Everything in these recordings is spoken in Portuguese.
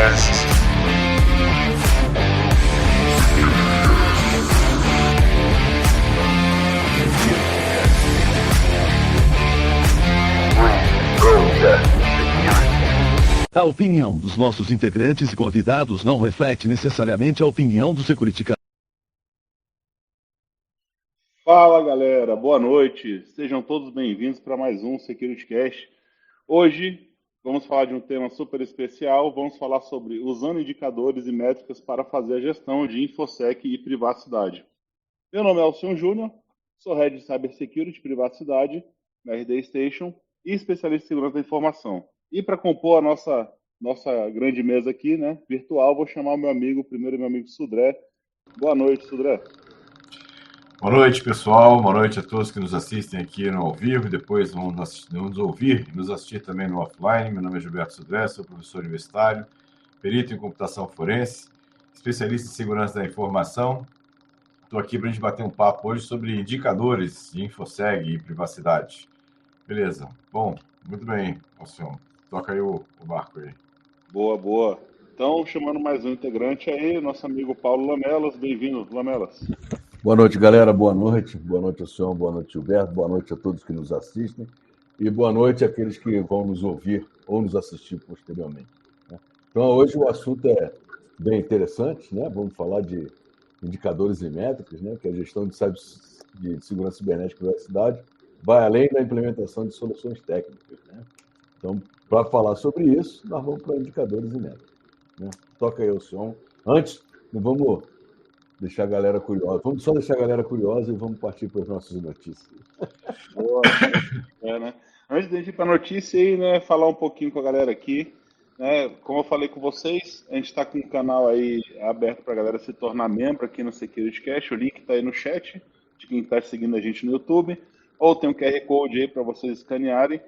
Security A opinião dos nossos integrantes e convidados não reflete necessariamente a opinião do Securiticast. Fala galera, boa noite, sejam todos bem-vindos para mais um SecurityCast. Hoje vamos falar de um tema super especial, vamos falar sobre usando indicadores e métricas para fazer a gestão de InfoSec e privacidade. Meu nome é Alcion Júnior, sou Head de Cybersecurity e Privacidade na RD Station e especialista em segurança da informação. E para compor a nossa grande mesa aqui, né, virtual, vou chamar o meu amigo Sudré. Boa noite, Sudré. Boa noite, pessoal. Boa noite a todos que nos assistem aqui no ao vivo e depois vão nos ouvir e nos assistir também no offline. Meu nome é Gilberto Sudré, sou professor universitário, perito em computação forense, especialista em segurança da informação. Estou aqui para a gente bater um papo hoje sobre indicadores de InfoSec e privacidade. Beleza. Bom, muito bem, Alcion. Toca aí o barco aí. Boa. Então, chamando mais um integrante aí, nosso amigo Paulo Lamelas. Bem-vindo, Lamelas. Boa noite, galera. Boa noite. Boa noite, Alcion. Boa noite, Gilberto. Boa noite a todos que nos assistem. E boa noite àqueles que vão nos ouvir ou nos assistir posteriormente. Então, hoje o assunto é bem interessante, né? Vamos falar de indicadores e métricas, né? Que a gestão de segurança cibernética e privacidade vai além da implementação de soluções técnicas, né? Então, para falar sobre isso, nós vamos para indicadores e métricas, né? Toca aí, Alcion. Antes, vamos deixar a galera curiosa. Vamos só deixar a galera curiosa e vamos partir para as nossas notícias. Boa. Né? Antes de a gente ir para a notícia aí, né, falar um pouquinho com a galera aqui, né? Como eu falei com vocês, a gente está com um canal aí aberto para a galera se tornar membro aqui no SecurityCast. O link está aí no chat de quem está seguindo a gente no YouTube, ou tem um QR Code aí para vocês escanearem.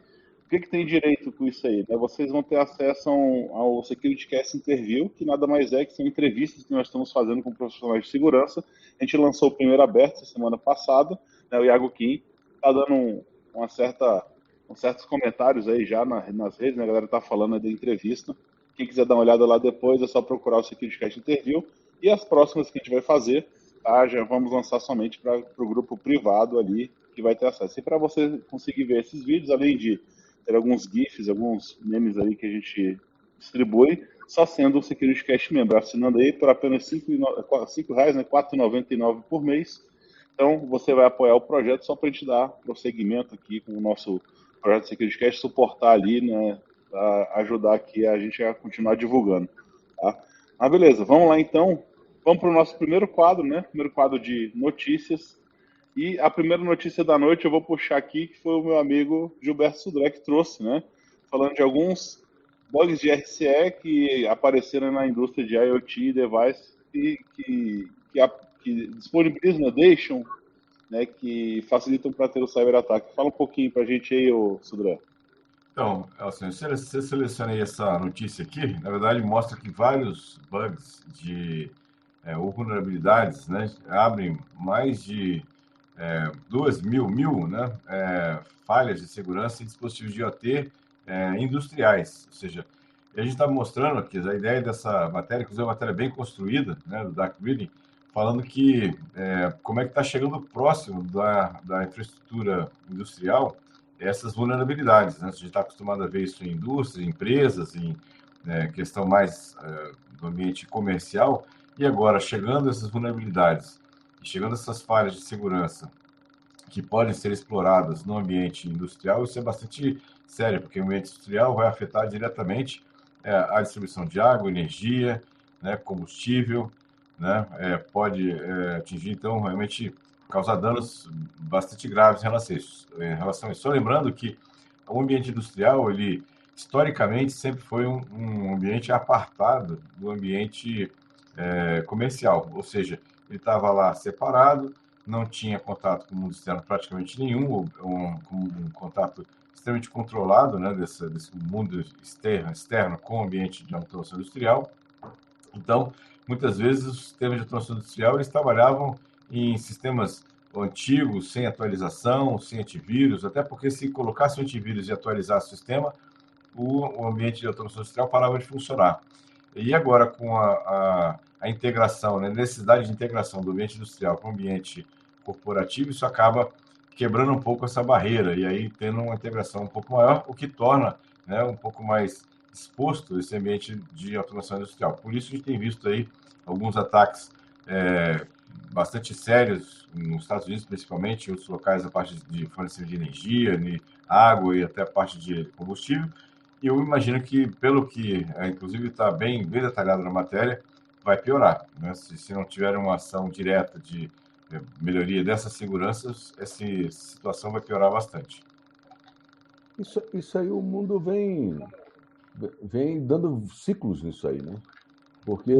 O que tem direito com isso aí? Né? Vocês vão ter acesso ao SecurityCast Interview, que nada mais é que são entrevistas que nós estamos fazendo com profissionais de segurança. A gente lançou o primeiro aberto essa semana passada, né? O Iago Kim está dando uns certos comentários aí já nas redes, né? A galera está falando da entrevista. Quem quiser dar uma olhada lá depois, é só procurar o SecurityCast Interview. E as próximas que a gente vai fazer, tá? Já vamos lançar somente para o grupo privado ali, que vai ter acesso. E para você conseguir ver esses vídeos, além de ter alguns GIFs, alguns memes aí que a gente distribui, só sendo o SecurityCast membro, assinando aí por apenas R$ 5,00, né, R$ 4,99 por mês. Então, você vai apoiar o projeto só para a gente dar prosseguimento aqui com o nosso projeto SecurityCast, suportar ali, né, para ajudar aqui a gente a continuar divulgando. Tá? Mas beleza, vamos lá então. Vamos para o nosso primeiro quadro, né? Primeiro quadro de notícias. E a primeira notícia da noite eu vou puxar aqui, que foi o meu amigo Gilberto Sudré que trouxe, né? Falando de alguns bugs de RCE que apareceram na indústria de IoT e device que disponibilizam, né, deixam, né, que facilitam para ter o cyberataque. Fala um pouquinho para a gente aí, Sudré. Então, Alcion, você selecionei essa notícia aqui, na verdade mostra que vários bugs ou vulnerabilidades, né, abrem mais de 2.000, né, falhas de segurança em dispositivos de IoT industriais. Ou seja, a gente está mostrando aqui a ideia dessa matéria, que é uma matéria bem construída, né, do Dark Reading, falando que como é que está chegando próximo da infraestrutura industrial essas vulnerabilidades, né? A gente está acostumado a ver isso em indústrias, em empresas, em questão mais do ambiente comercial, e agora chegando essas vulnerabilidades, chegando essas falhas de segurança que podem ser exploradas no ambiente industrial, isso é bastante sério, porque o ambiente industrial vai afetar diretamente a distribuição de água, energia, né, combustível, né, pode atingir, então, realmente causar danos bastante graves em relação a isso. Só lembrando que o ambiente industrial, ele historicamente sempre foi um ambiente apartado do ambiente comercial, ou seja, ele estava lá separado, não tinha contato com o mundo externo praticamente nenhum, um contato extremamente controlado, né, desse mundo externo com o ambiente de automação industrial. Então, muitas vezes os sistemas de automação industrial eles trabalhavam em sistemas antigos, sem atualização, sem antivírus, até porque se colocasse o antivírus e atualizasse o sistema, o ambiente de automação industrial parava de funcionar. E agora, com a integração, né, necessidade de integração do ambiente industrial com o ambiente corporativo, isso acaba quebrando um pouco essa barreira e aí tendo uma integração um pouco maior, o que torna, né, um pouco mais exposto esse ambiente de automação industrial. Por isso a gente tem visto aí alguns ataques bastante sérios nos Estados Unidos, principalmente, em outros locais, a parte de fornecimento de energia, de água e até a parte de combustível. E eu imagino que, pelo que, inclusive, está bem detalhado na matéria, vai piorar. Né? Se não tiver uma ação direta de melhoria dessas seguranças, essa situação vai piorar bastante. Isso aí o mundo vem dando ciclos nisso aí, né? Porque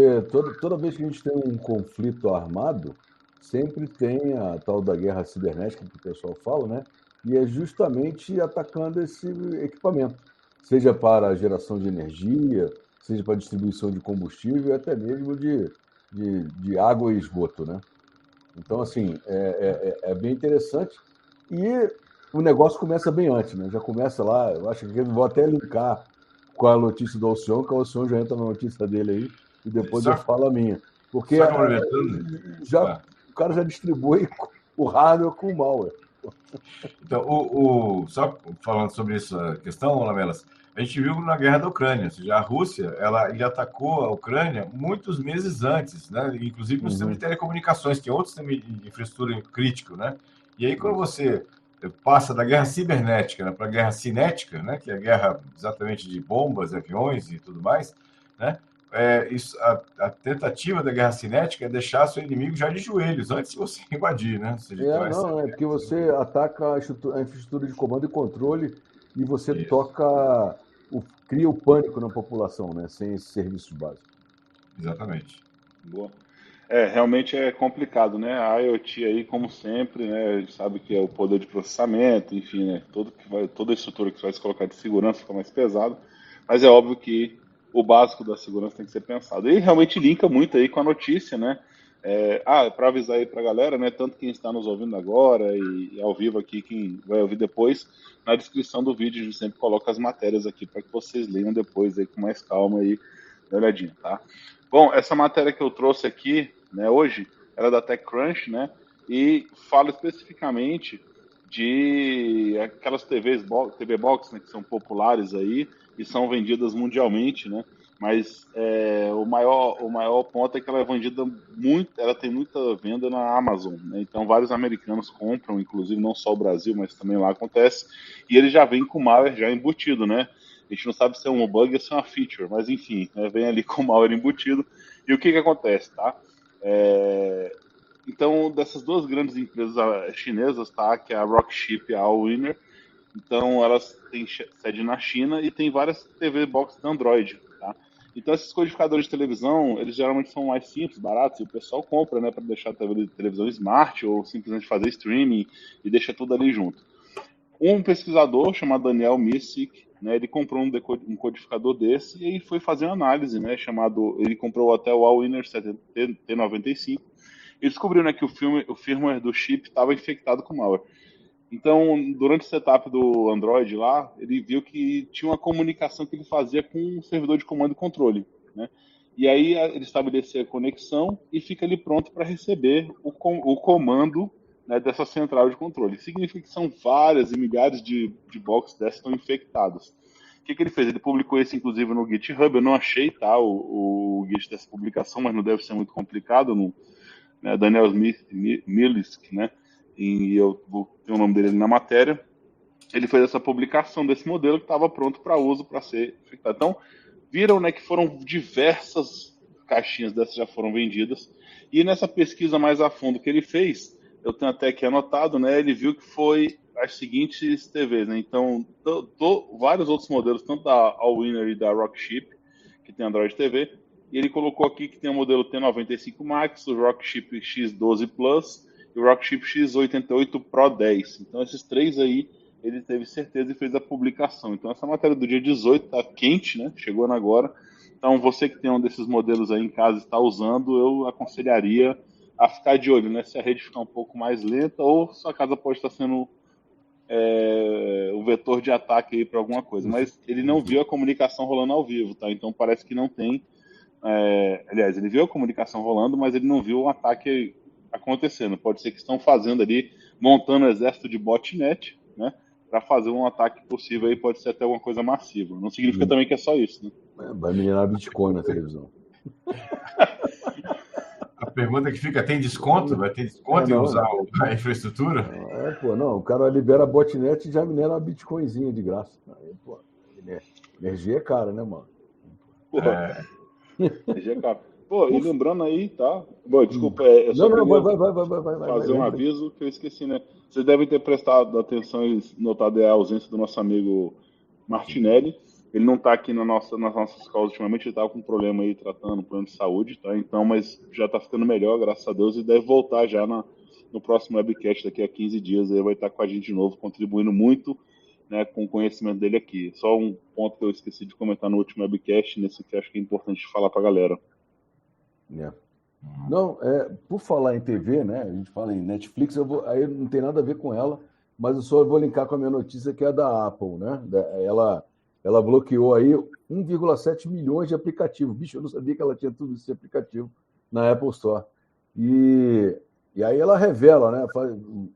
toda vez que a gente tem um conflito armado, sempre tem a tal da guerra cibernética que o pessoal fala, né? E é justamente atacando esse equipamento, seja para a geração de energia, seja para a distribuição de combustível e até mesmo de água e esgoto, né? Então, assim, é bem interessante. E o negócio começa bem antes, né? Já começa lá, eu acho que eu vou até linkar com a notícia do Alcion, que o Alcion já entra na notícia dele aí, e depois eu falo a minha. Porque só complementando, o cara já distribui o hardware com o malware. Então, só falando sobre essa questão, Lamelas, a gente viu na guerra da Ucrânia, ou seja, a Rússia ela atacou a Ucrânia muitos meses antes, né? Inclusive no sistema de telecomunicações, que é outro sistema de infraestrutura crítico, né? E aí, quando você passa da guerra cibernética, né, para a guerra cinética, né, que é a guerra exatamente de bombas, aviões e tudo mais, né? A tentativa da guerra cinética é deixar seu inimigo já de joelhos, antes de você invadir, né? Ou seja, então Não, é porque você ataca a infraestrutura de comando e controle e você Isso. cria o pânico na população, né? Sem esses serviços básicos. Exatamente. Boa. Realmente é complicado, né? A IoT aí, como sempre, né? A gente sabe que é o poder de processamento, enfim, né? Toda a estrutura que você vai se colocar de segurança fica mais pesado, mas é óbvio que o básico da segurança tem que ser pensado. E realmente linka muito aí com a notícia, né? Para avisar aí para a galera, né? Tanto quem está nos ouvindo agora e ao vivo aqui, quem vai ouvir depois, na descrição do vídeo a gente sempre coloca as matérias aqui para que vocês leiam depois aí com mais calma aí, dá uma olhadinha, tá? Bom, essa matéria que eu trouxe aqui, né, hoje, era da TechCrunch, né, e fala especificamente de aquelas TV Box, né, que são populares aí e são vendidas mundialmente, né, mas o maior ponto é que ela é vendida muito, ela tem muita venda na Amazon, né, então vários americanos compram, inclusive não só o Brasil, mas também lá acontece, e ele já vem com malware já embutido, né, a gente não sabe se é um bug ou se é uma feature, mas enfim, né, vem ali com o malware embutido. E o que acontece, tá? Então, dessas duas grandes empresas chinesas, tá? Que é a Rockchip e a Allwinner, então elas têm sede na China e tem várias TV Box da Android, tá? Então esses codificadores de televisão, eles geralmente são mais simples, baratos, e o pessoal compra, né, para deixar a televisão smart ou simplesmente fazer streaming e deixa tudo ali junto. Um pesquisador chamado Daniel Missick, né, ele comprou um codificador desse e aí foi fazer uma análise, né, ele comprou até o Allwinner T95 e descobriu, né, que o firmware do chip estava infectado com malware. Então, durante o setup do Android lá, ele viu que tinha uma comunicação que ele fazia com o servidor de comando e controle, né? E aí ele estabelecia a conexão e fica ali pronto para receber o comando, né, dessa central de controle. Significa que são várias e milhares de boxes dessas estão infectadas. O que ele fez? Ele publicou isso, inclusive, no GitHub. Eu não achei, tá, o Git dessa publicação, mas não deve ser muito complicado. Né, Daniel Milisk, né? E eu vou ter o nome dele na matéria. Ele fez essa publicação desse modelo que estava pronto para uso, para ser infectado. Então, viram, né, que foram diversas caixinhas dessas já foram vendidas. E nessa pesquisa mais a fundo que ele fez, eu tenho até aqui anotado, né, ele viu que foi as seguintes TVs, né? Então, vários outros modelos, tanto da Allwinner e da Rockchip, que tem Android TV, e ele colocou aqui que tem o modelo T95 Max, o Rockchip X12 Plus e o Rockchip X88 Pro 10. Então, esses três aí ele teve certeza e fez a publicação. Então, essa matéria do dia 18 está quente, né? Chegou agora. Então, você que tem um desses modelos aí em casa e está usando, eu aconselharia a ficar de olho, né? Se a rede ficar um pouco mais lenta ou sua casa pode estar sendo o vetor de ataque aí para alguma coisa. Mas ele não viu a comunicação rolando ao vivo, tá? Então, parece que não tem aliás, ele viu a comunicação rolando, mas ele não viu o ataque acontecendo. Pode ser que estão fazendo ali, montando um exército de botnet, né? Para fazer um ataque possível aí, pode ser até alguma coisa massiva. Não significa também que é só isso, né? Vai minerar Bitcoin na televisão. A pergunta que fica, tem desconto? Vai ter desconto em usar a infraestrutura? Não, o cara libera botnet e já minera uma Bitcoinzinha de graça. Aí, pô, energia é cara, né, mano? Energia é cara. Pô, e lembrando aí, tá? Bom, desculpa, eu só vai, fazer um aviso que eu esqueci, né? Vocês devem ter prestado atenção e notado a ausência do nosso amigo Martinelli. Ele não está aqui nas nossas calls ultimamente, ele estava com um problema aí, tratando um plano de saúde, tá? Então, mas já está ficando melhor, graças a Deus, e deve voltar já no próximo webcast, daqui a 15 dias, aí vai estar com a gente de novo, contribuindo muito, né, com o conhecimento dele aqui. Só um ponto que eu esqueci de comentar no último webcast, nesse que acho que é importante falar para a galera. Não, por falar em TV, né? A gente fala em Netflix, aí não tem nada a ver com ela, mas eu só vou linkar com a minha notícia, que é a da Apple, né? Ela bloqueou aí 1,7 milhões de aplicativos. Bicho, eu não sabia que ela tinha tudo isso de aplicativo na Apple Store. E aí ela revela, né?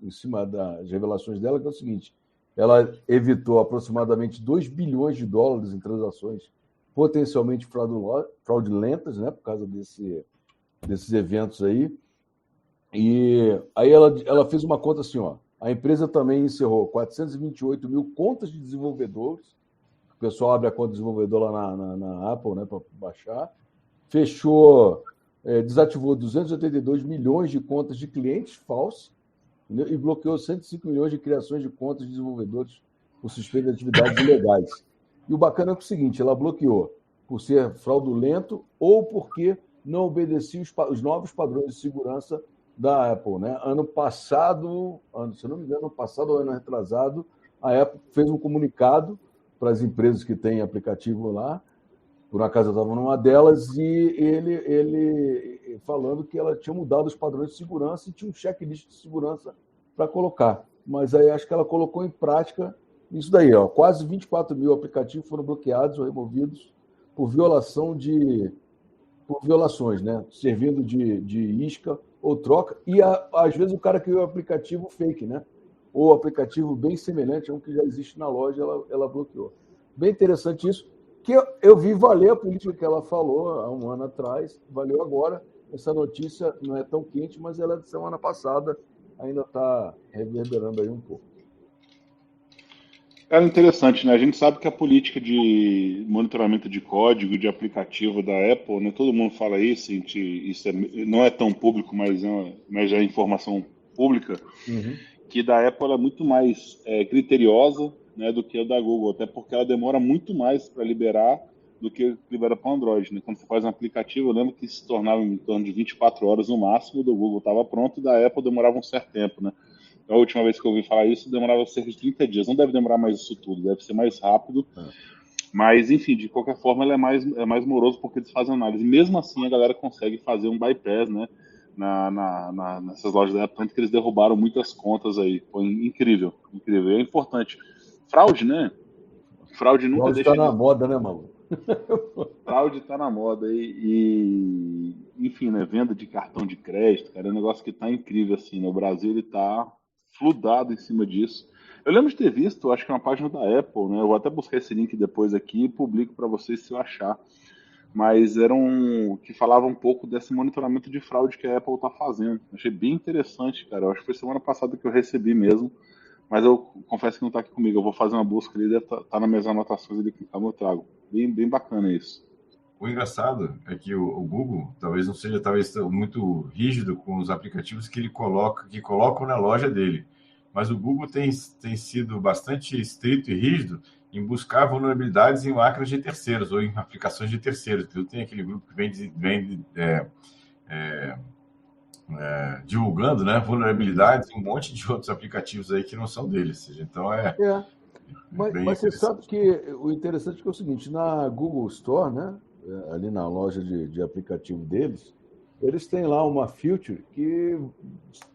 Em cima das revelações dela, que é o seguinte: ela evitou aproximadamente 2 bilhões de dólares em transações potencialmente fraudulentas, né? Por causa desses eventos aí. E aí ela fez uma conta assim, ó. A empresa também encerrou 428 mil contas de desenvolvedores. O pessoal abre a conta de desenvolvedor lá na Apple, né, para baixar. Fechou, desativou 282 milhões de contas de clientes falsos, entendeu? E bloqueou 105 milhões de criações de contas de desenvolvedores por suspeita de atividades ilegais. E o bacana é o seguinte, ela bloqueou por ser fraudulento ou porque não obedecia os novos padrões de segurança da Apple, né? Ano passado, se não me engano, ano passado ou ano retrasado, a Apple fez um comunicado para as empresas que têm aplicativo lá, por acaso eu estava numa delas, e ele falando que ela tinha mudado os padrões de segurança e tinha um checklist de segurança para colocar. Mas aí acho que ela colocou em prática isso daí, ó. Quase 24 mil aplicativos foram bloqueados ou removidos por violações, né? Servindo de isca ou troca. E às vezes o cara criou um aplicativo fake, né? Ou aplicativo bem semelhante a um que já existe na loja, ela bloqueou. Bem interessante isso, que eu vi valer a política que ela falou há um ano atrás, valeu agora. Essa notícia não é tão quente, mas ela é de semana passada, ainda está reverberando aí um pouco. Cara, interessante, né? A gente sabe que a política de monitoramento de código, de aplicativo da Apple, né? Todo mundo fala isso, não é tão público, mas já é informação pública, que da Apple ela é muito mais criteriosa, né, do que a da Google, até porque ela demora muito mais para liberar do que libera para o Android, né? Quando você faz um aplicativo, eu lembro que se tornava em torno de 24 horas no máximo, do Google estava pronto, e da Apple demorava um certo tempo, né? A última vez que eu ouvi falar isso, demorava cerca de 30 dias. Não deve demorar mais isso tudo, deve ser mais rápido. Mas, enfim, de qualquer forma, ela é mais moroso porque eles fazem análise. E mesmo assim, a galera consegue fazer um bypass, né? Nessas lojas da Apple, tanto que eles derrubaram muitas contas aí. Foi incrível, incrível. É importante. Fraude, né? Fraude nunca deixa de... Fraude tá na moda, né, maluco? Fraude tá na moda. Enfim, né? Venda de cartão de crédito, cara, é um negócio que tá incrível, assim, né? O Brasil, ele tá fludado em cima disso. Eu lembro de ter visto, acho que uma página da Apple, né? Eu vou até buscar esse link depois aqui e publico para vocês se eu achar. Mas que falava um pouco desse monitoramento de fraude que a Apple está fazendo. Achei bem interessante, cara. Eu acho que foi semana passada que eu recebi mesmo. Mas eu confesso que não está aqui comigo. Eu vou fazer uma busca ali, deve estar nas minhas anotações ali que eu trago. Bem bacana isso. O engraçado é que o Google talvez não seja muito rígido com os aplicativos que colocam na loja dele. Mas o Google tem sido bastante estrito e rígido em buscar vulnerabilidades em máquinas de terceiros ou em aplicações de terceiros. Então, tem aquele grupo que vem divulgando, né, vulnerabilidades em um monte de outros aplicativos aí que não são deles. Então, Mas você sabe que o interessante é o seguinte, na Google Store, né, ali na loja de aplicativo deles, eles têm lá uma feature que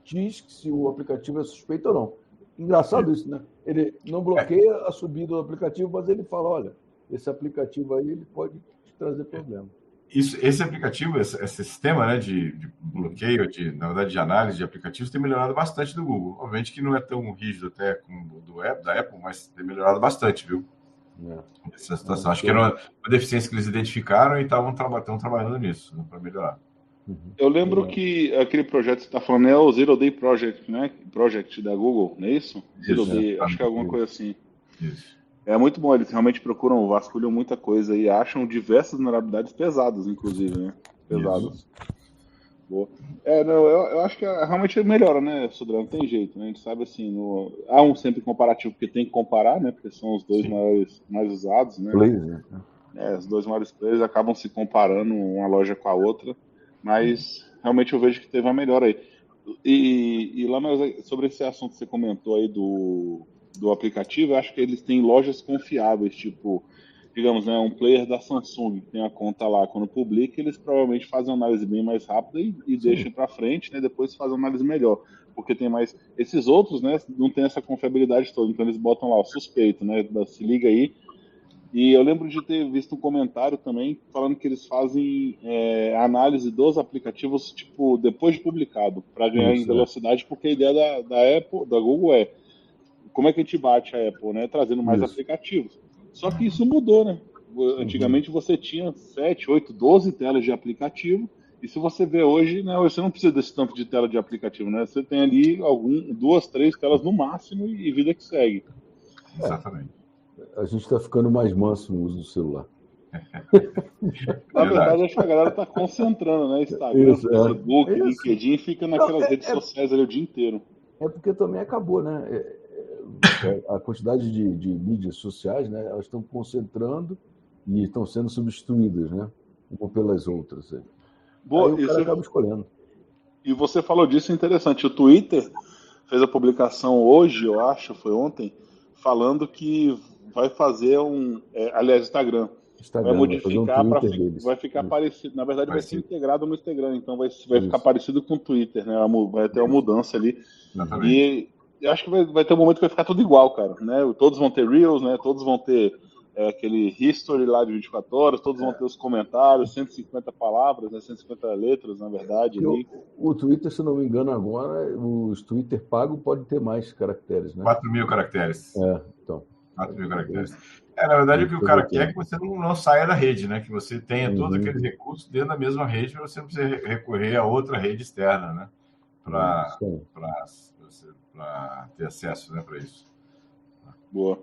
diz que se o aplicativo é suspeito ou não. Engraçado isso, né? Ele não bloqueia a subida do aplicativo, mas ele fala, olha, esse aplicativo aí ele pode te trazer problema. esse aplicativo, esse sistema, né, de bloqueio, na verdade, de análise de aplicativos, tem melhorado bastante do Google. Obviamente que não é tão rígido até como da Apple, mas tem melhorado bastante, viu? Essa situação. Acho que era uma deficiência que eles identificaram e estão trabalhando nisso, né, para melhorar. Eu lembro que aquele projeto que você está falando é o Zero Day Project, né? Project da Google, não é isso? Zero Day, acho que é alguma coisa assim. Isso. É muito bom, eles realmente procuram, vasculham muita coisa e acham diversas vulnerabilidades pesadas, inclusive, né? Pesadas. Boa. Não, eu acho que realmente melhora, né, Sudrão? Não tem jeito, né? A gente sabe assim, há um sempre comparativo, porque tem que comparar, né? Porque são os dois mais usados, né? Os dois maiores players acabam se comparando uma loja com a outra, mas realmente eu vejo que teve uma melhora aí. E lá sobre esse assunto que você comentou aí do aplicativo, eu acho que eles têm lojas confiáveis, tipo, digamos, né, um player da Samsung que tem a conta lá, quando publica, eles provavelmente fazem uma análise bem mais rápida e deixam para frente, né, depois fazem uma análise melhor, porque tem mais... Esses outros, né, não tem essa confiabilidade toda, então eles botam lá o suspeito, né, se liga aí. E eu lembro de ter visto um comentário também falando que eles fazem análise dos aplicativos, tipo, depois de publicado, para ganhar em velocidade, porque a ideia da Apple, da Google como é que a gente bate a Apple, né? Trazendo mais aplicativos. Só que isso mudou, né? Antigamente você tinha 7, 8, 12 telas de aplicativo, e se você vê hoje, né, você não precisa desse tanto de tela de aplicativo, né? Você tem ali 2, 3 telas no máximo e vida que segue. Exatamente. A gente está ficando mais manso no uso do celular. Na verdade, acho que a galera está concentrando, né? Instagram, Facebook, LinkedIn, fica naquelas redes sociais ali o dia inteiro. É porque também acabou, né? A quantidade de mídias sociais, né? Elas estão concentrando e estão sendo substituídas, né? Uma pelas outras. Boa, aí o cara acaba escolhendo. E você falou disso, interessante. O Twitter fez a publicação hoje, eu acho, foi ontem, falando que vai fazer aliás, Instagram vai modificar vai ficar parecido. Na verdade, vai ser integrado no Instagram, então vai ficar parecido com o Twitter, né? Vai ter uma mudança ali. Exatamente. E eu acho que vai ter um momento que vai ficar tudo igual, cara, né? Todos vão ter Reels, né? Todos vão ter aquele history lá de 24 horas, todos vão ter os comentários, 150 palavras, né? 150 letras, na verdade. O Twitter, se não me engano, agora, os Twitter pago pode ter mais caracteres, né? 4.000 caracteres. Então. 4.000 caracteres. Na verdade, o que o cara quer é que você não saia da rede, né? Que você tenha todos aqueles recursos dentro da mesma rede, para você não precisar recorrer a outra rede externa, né? Para ter acesso, né, para isso. Boa.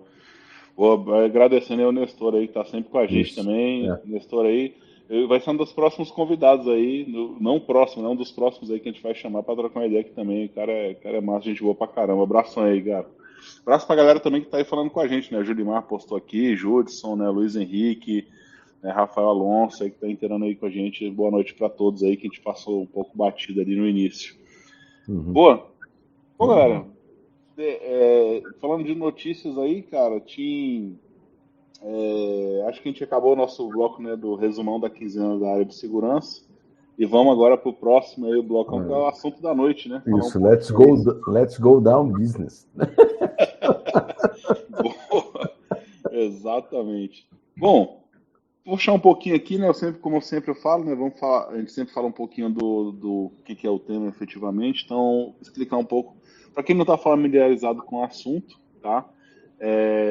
Agradecendo ao Nestor aí, que está sempre com a gente também. Nestor aí vai ser um dos próximos convidados aí, não um dos próximos aí que a gente vai chamar para trocar uma ideia aqui também. O cara é massa, gente boa pra caramba. Abração aí, cara. Abraço pra galera também que tá aí falando com a gente, né? Julimar postou aqui, Judson, né? Luiz Henrique, né? Rafael Alonso aí que tá inteirando aí com a gente. Boa noite para todos aí, que a gente passou um pouco batido ali no início. Boa. Bom, galera, falando de notícias aí, cara, acho que a gente acabou o nosso bloco, né, do resumão da quinzena da área de segurança. E vamos agora pro próximo aí, o bloco, que é o assunto da noite, né? Isso, let's go down business. Exatamente. Bom, vou puxar um pouquinho aqui, né? Como eu sempre falo, né? A gente sempre fala um pouquinho do que é o tema efetivamente. Então, explicar um pouco, para quem não está familiarizado com o assunto, tá?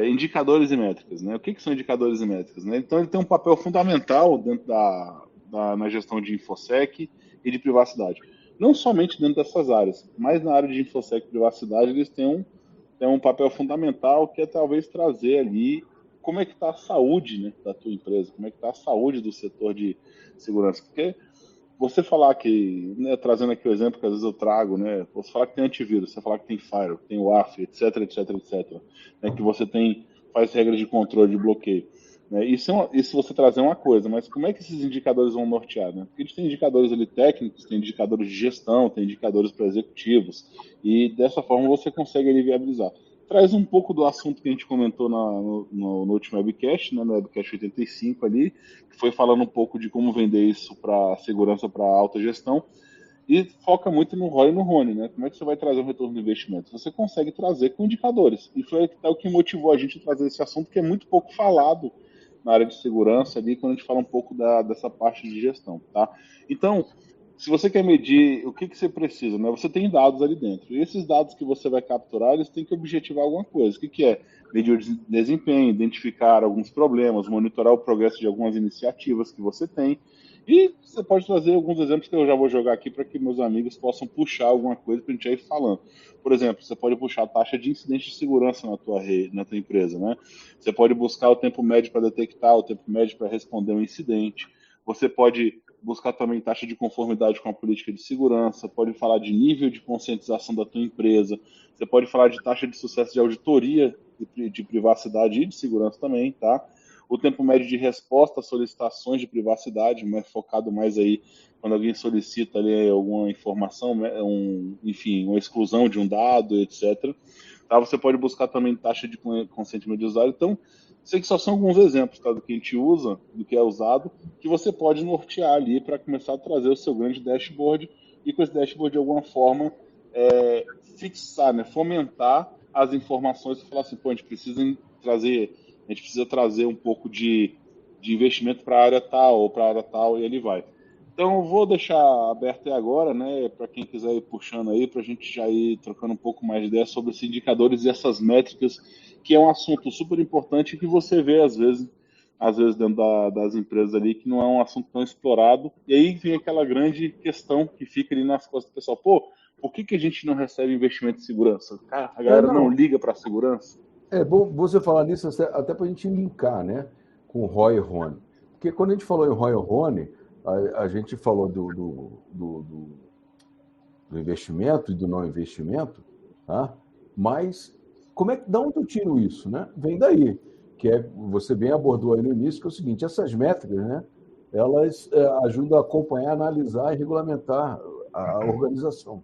Indicadores e métricas, né? O que são indicadores e métricas, né? Então, ele tem um papel fundamental dentro na gestão de InfoSec e de privacidade. Não somente dentro dessas áreas, mas na área de InfoSec e privacidade, eles têm um papel fundamental, que é talvez trazer ali como é que está a saúde, né, da tua empresa, como é que está a saúde do setor de segurança. Porque você falar que, né, trazendo aqui o exemplo que às vezes eu trago, né, você falar que tem antivírus, você falar que tem firewall, tem WAF, etc, né, que você faz regras de controle, de bloqueio. Né, isso você trazer uma coisa, mas como é que esses indicadores vão nortear? Né? Porque a gente tem indicadores ali técnicos, tem indicadores de gestão, tem indicadores para executivos, e dessa forma você consegue ali viabilizar. Traz um pouco do assunto que a gente comentou no último webcast, né, no webcast 85 ali, que foi falando um pouco de como vender isso para segurança, para alta gestão, e foca muito no ROI e no RONE, né? Como é que você vai trazer um retorno do investimento? Você consegue trazer com indicadores. E foi o que motivou a gente a trazer esse assunto, que é muito pouco falado na área de segurança ali, quando a gente fala um pouco dessa parte de gestão, tá? Então, se você quer medir, o que você precisa, né? Você tem dados ali dentro. E esses dados que você vai capturar, eles têm que objetivar alguma coisa. O que é? Medir o desempenho, identificar alguns problemas, monitorar o progresso de algumas iniciativas que você tem. E você pode trazer alguns exemplos que eu já vou jogar aqui para que meus amigos possam puxar alguma coisa para a gente ir falando. Por exemplo, você pode puxar a taxa de incidente de segurança na tua rede, na tua empresa, né? Você pode buscar o tempo médio para detectar, o tempo médio para responder um incidente. Você pode buscar também taxa de conformidade com a política de segurança, pode falar de nível de conscientização da tua empresa, você pode falar de taxa de sucesso de auditoria de privacidade e de segurança também, tá? O tempo médio de resposta a solicitações de privacidade, mas focado mais aí quando alguém solicita ali alguma informação, enfim, uma exclusão de um dado, etc. Tá? Você pode buscar também taxa de consentimento de usuário. Então, sei que só são alguns exemplos, tá, do que a gente usa, do que é usado, que você pode nortear ali para começar a trazer o seu grande dashboard e com esse dashboard de alguma forma fixar, né, fomentar as informações e falar assim, pô, a gente precisa trazer um pouco de investimento para a área tal ou para a área tal e ele vai. Então eu vou deixar aberto aí agora, né, para quem quiser ir puxando aí, para a gente já ir trocando um pouco mais de ideia sobre esses indicadores e essas métricas, que é um assunto super importante que você vê às vezes dentro das empresas ali, que não é um assunto tão explorado. E aí vem aquela grande questão que fica ali nas costas do pessoal. Pô, por que a gente não recebe investimento em segurança? Cara, a galera não liga para a segurança. É bom você falar nisso até para a gente linkar, né, com o Roy e Rony. Porque quando a gente falou em Roy e Rony, a gente falou do investimento e do não investimento, tá? Mas da onde eu tiro isso, né? Vem daí, que você bem abordou aí no início, que é o seguinte, essas métricas, né, elas ajudam a acompanhar, analisar e regulamentar a organização.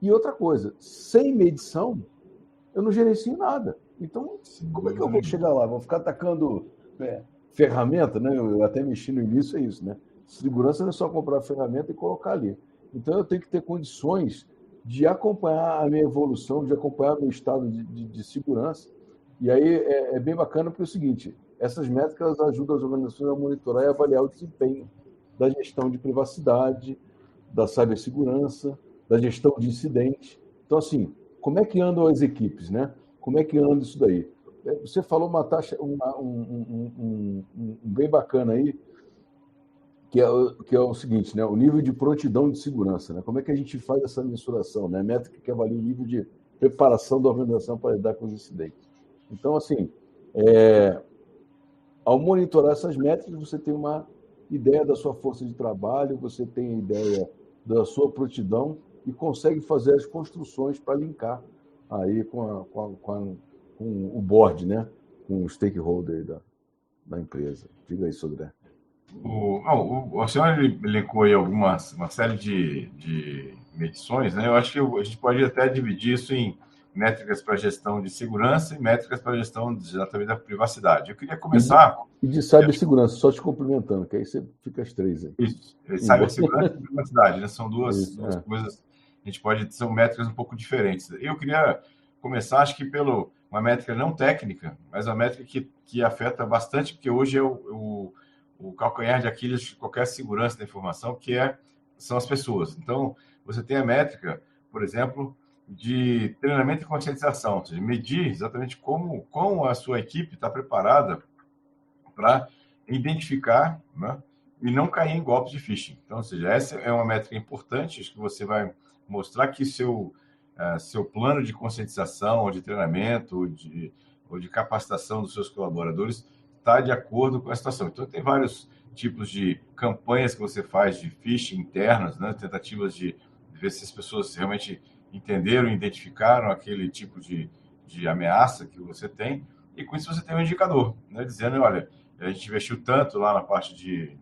E outra coisa, sem medição, eu não gerencio nada. Então, como é que eu vou chegar lá? Vou ficar atacando ferramenta, né? Eu até mexi no início, é isso, né? Segurança não é só comprar a ferramenta e colocar ali. Então, eu tenho que ter condições de acompanhar a minha evolução, de acompanhar o meu estado de segurança. E aí é bem bacana porque é o seguinte, essas métricas ajudam as organizações a monitorar e avaliar o desempenho da gestão de privacidade, da cibersegurança, da gestão de incidentes. Então, assim, como é que andam as equipes, né? Como é que anda isso daí? Você falou uma taxa, um bem bacana aí, que é o seguinte, né? O nível de prontidão de segurança, né? Como é que a gente faz essa mensuração, né? Métrica que avalia o nível de preparação da organização para lidar com os incidentes. Então, assim, ao monitorar essas métricas, você tem uma ideia da sua força de trabalho, você tem a ideia da sua prontidão e consegue fazer as construções para linkar aí com o board, né? Com o stakeholder da empresa. Diga aí, Sodré. O senhor elencou aí uma série de medições, né? Eu acho que a gente pode até dividir isso em métricas para gestão de segurança e métricas para gestão exatamente da privacidade. Eu queria começar... E de cibersegurança, só te cumprimentando, que aí você fica as três aí. Isso, cibersegurança e privacidade, né? São duas coisas, são métricas um pouco diferentes. Eu queria começar, acho que uma métrica não técnica, mas uma métrica que afeta bastante, porque hoje é o calcanhar de Aquiles de qualquer segurança da informação, são as pessoas. Então, você tem a métrica, por exemplo, de treinamento e conscientização, ou seja, medir exatamente como a sua equipe está preparada para identificar, né, e não cair em golpes de phishing. Então, ou seja, essa é uma métrica importante, acho que você vai mostrar que seu plano de conscientização, ou de treinamento, ou de capacitação dos seus colaboradores está de acordo com a situação. Então, tem vários tipos de campanhas que você faz de phishing internas, né, tentativas de ver se as pessoas realmente entenderam e identificaram aquele tipo de ameaça que você tem, e com isso você tem um indicador, né, dizendo, olha, a gente investiu tanto lá na parte de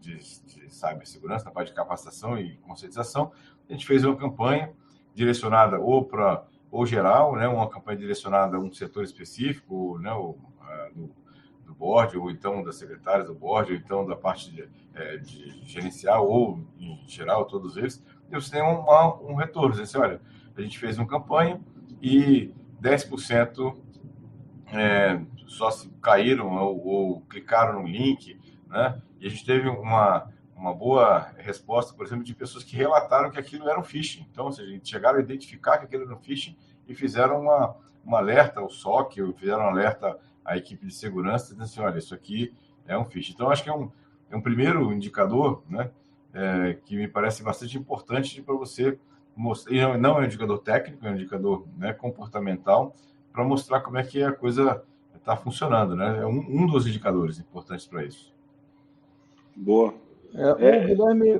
cibersegurança, na parte de capacitação e conscientização, a gente fez uma campanha direcionada ou geral, né, uma campanha direcionada a um setor específico, né, do board, ou então das secretárias do board, ou então da parte de gerencial, ou em geral, todos eles, e você tem um retorno, dizendo assim, olha, a gente fez uma campanha e 10% só se caíram ou clicaram no link, né? E a gente teve uma boa resposta, por exemplo, de pessoas que relataram que aquilo era um phishing. Então, ou seja, chegaram a identificar que aquilo era um phishing e fizeram um alerta ao SOC, ou fizeram um alerta à equipe de segurança, dizendo assim, olha, isso aqui é um phishing. Então, acho que é um primeiro indicador, né, que me parece bastante importante para você mostrar. E não é um indicador técnico, é um indicador, né, comportamental, para mostrar como é que a coisa está funcionando, né? É um dos indicadores importantes para isso. Boa. O Guilherme...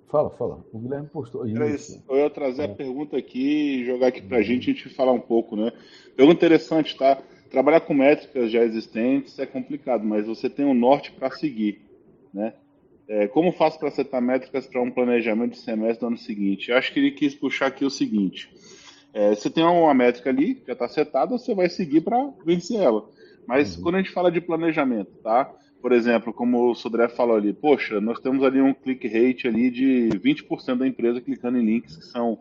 Fala. O Guilherme postou isso. Eu ia trazer a pergunta aqui e jogar aqui para a gente falar um pouco, né? Pergunta interessante, tá? Trabalhar com métricas já existentes é complicado, mas você tem um norte para seguir, né? Como faço para setar métricas para um planejamento de semestre do ano seguinte? Eu acho que ele quis puxar aqui o seguinte. Você tem uma métrica ali, que já está setada, você vai seguir para vencer ela. Mas quando a gente fala de planejamento, tá? Por exemplo, como o Sodré falou ali, poxa, nós temos ali um click rate ali de 20% da empresa clicando em links que são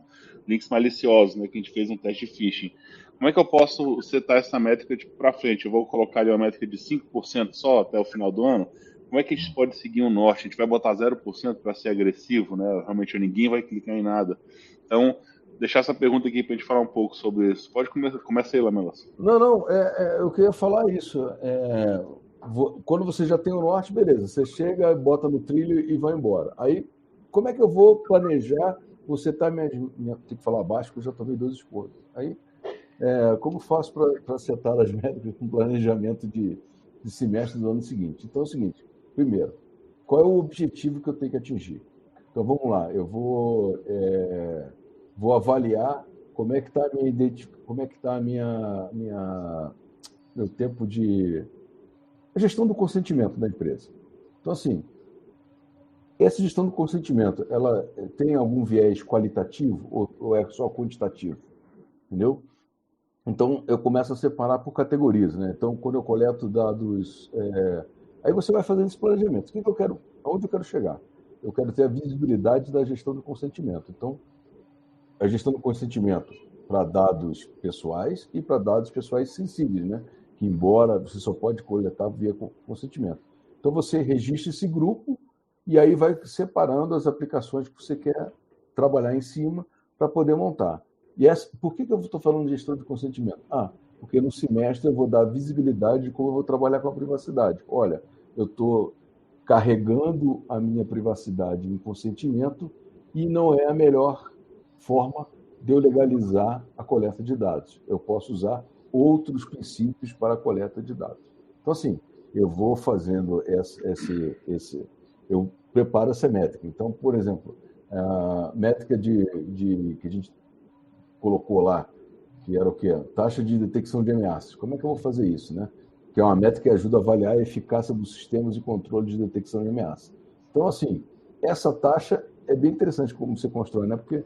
links maliciosos, né? Que a gente fez um teste de phishing. Como é que eu posso setar essa métrica para frente? Eu vou colocar ali uma métrica de 5% só até o final do ano? Como é que a gente pode seguir um norte? A gente vai botar 0% para ser agressivo, né? Realmente ninguém vai clicar em nada. Então, deixar essa pergunta aqui para a gente falar um pouco sobre isso. Pode começar aí, Lamelas. Não, eu queria falar isso. Quando você já tem o norte, beleza, você chega, bota no trilho e vai embora. Aí, como é que eu vou planejar? Você está tem que falar baixo, porque eu já tomei 2 esporros. Aí, como faço para acertar as métricas com planejamento de semestre do ano seguinte? Então é o seguinte, primeiro, qual é o objetivo que eu tenho que atingir? Então vamos lá, eu vou avaliar como é que está meu tempo de a gestão do consentimento da empresa. Então, assim, essa gestão do consentimento, ela tem algum viés qualitativo ou é só quantitativo? Entendeu? Então, eu começo a separar por categorias, né? Então, quando eu coleto dados... Aí você vai fazendo esse planejamento. Aonde eu quero chegar? Eu quero ter a visibilidade da gestão do consentimento. Então, a gestão do consentimento para dados pessoais e para dados pessoais sensíveis, né? Que, embora você só pode coletar via consentimento. Então, você registra esse grupo e aí vai separando as aplicações que você quer trabalhar em cima para poder montar. Por que eu estou falando de gestão de consentimento? Porque no semestre eu vou dar visibilidade de como eu vou trabalhar com a privacidade. Olha, eu estou carregando a minha privacidade em consentimento e não é a melhor forma de eu legalizar a coleta de dados. Eu posso usar outros princípios para a coleta de dados. Então, assim, eu vou fazendo eu preparo essa métrica. Então, por exemplo, a métrica que a gente colocou lá, que era o quê? Taxa de detecção de ameaças. Como é que eu vou fazer isso, né? Que é uma métrica que ajuda a avaliar a eficácia dos sistemas de controle de detecção de ameaças. Então, assim, essa taxa é bem interessante como você constrói, né? Porque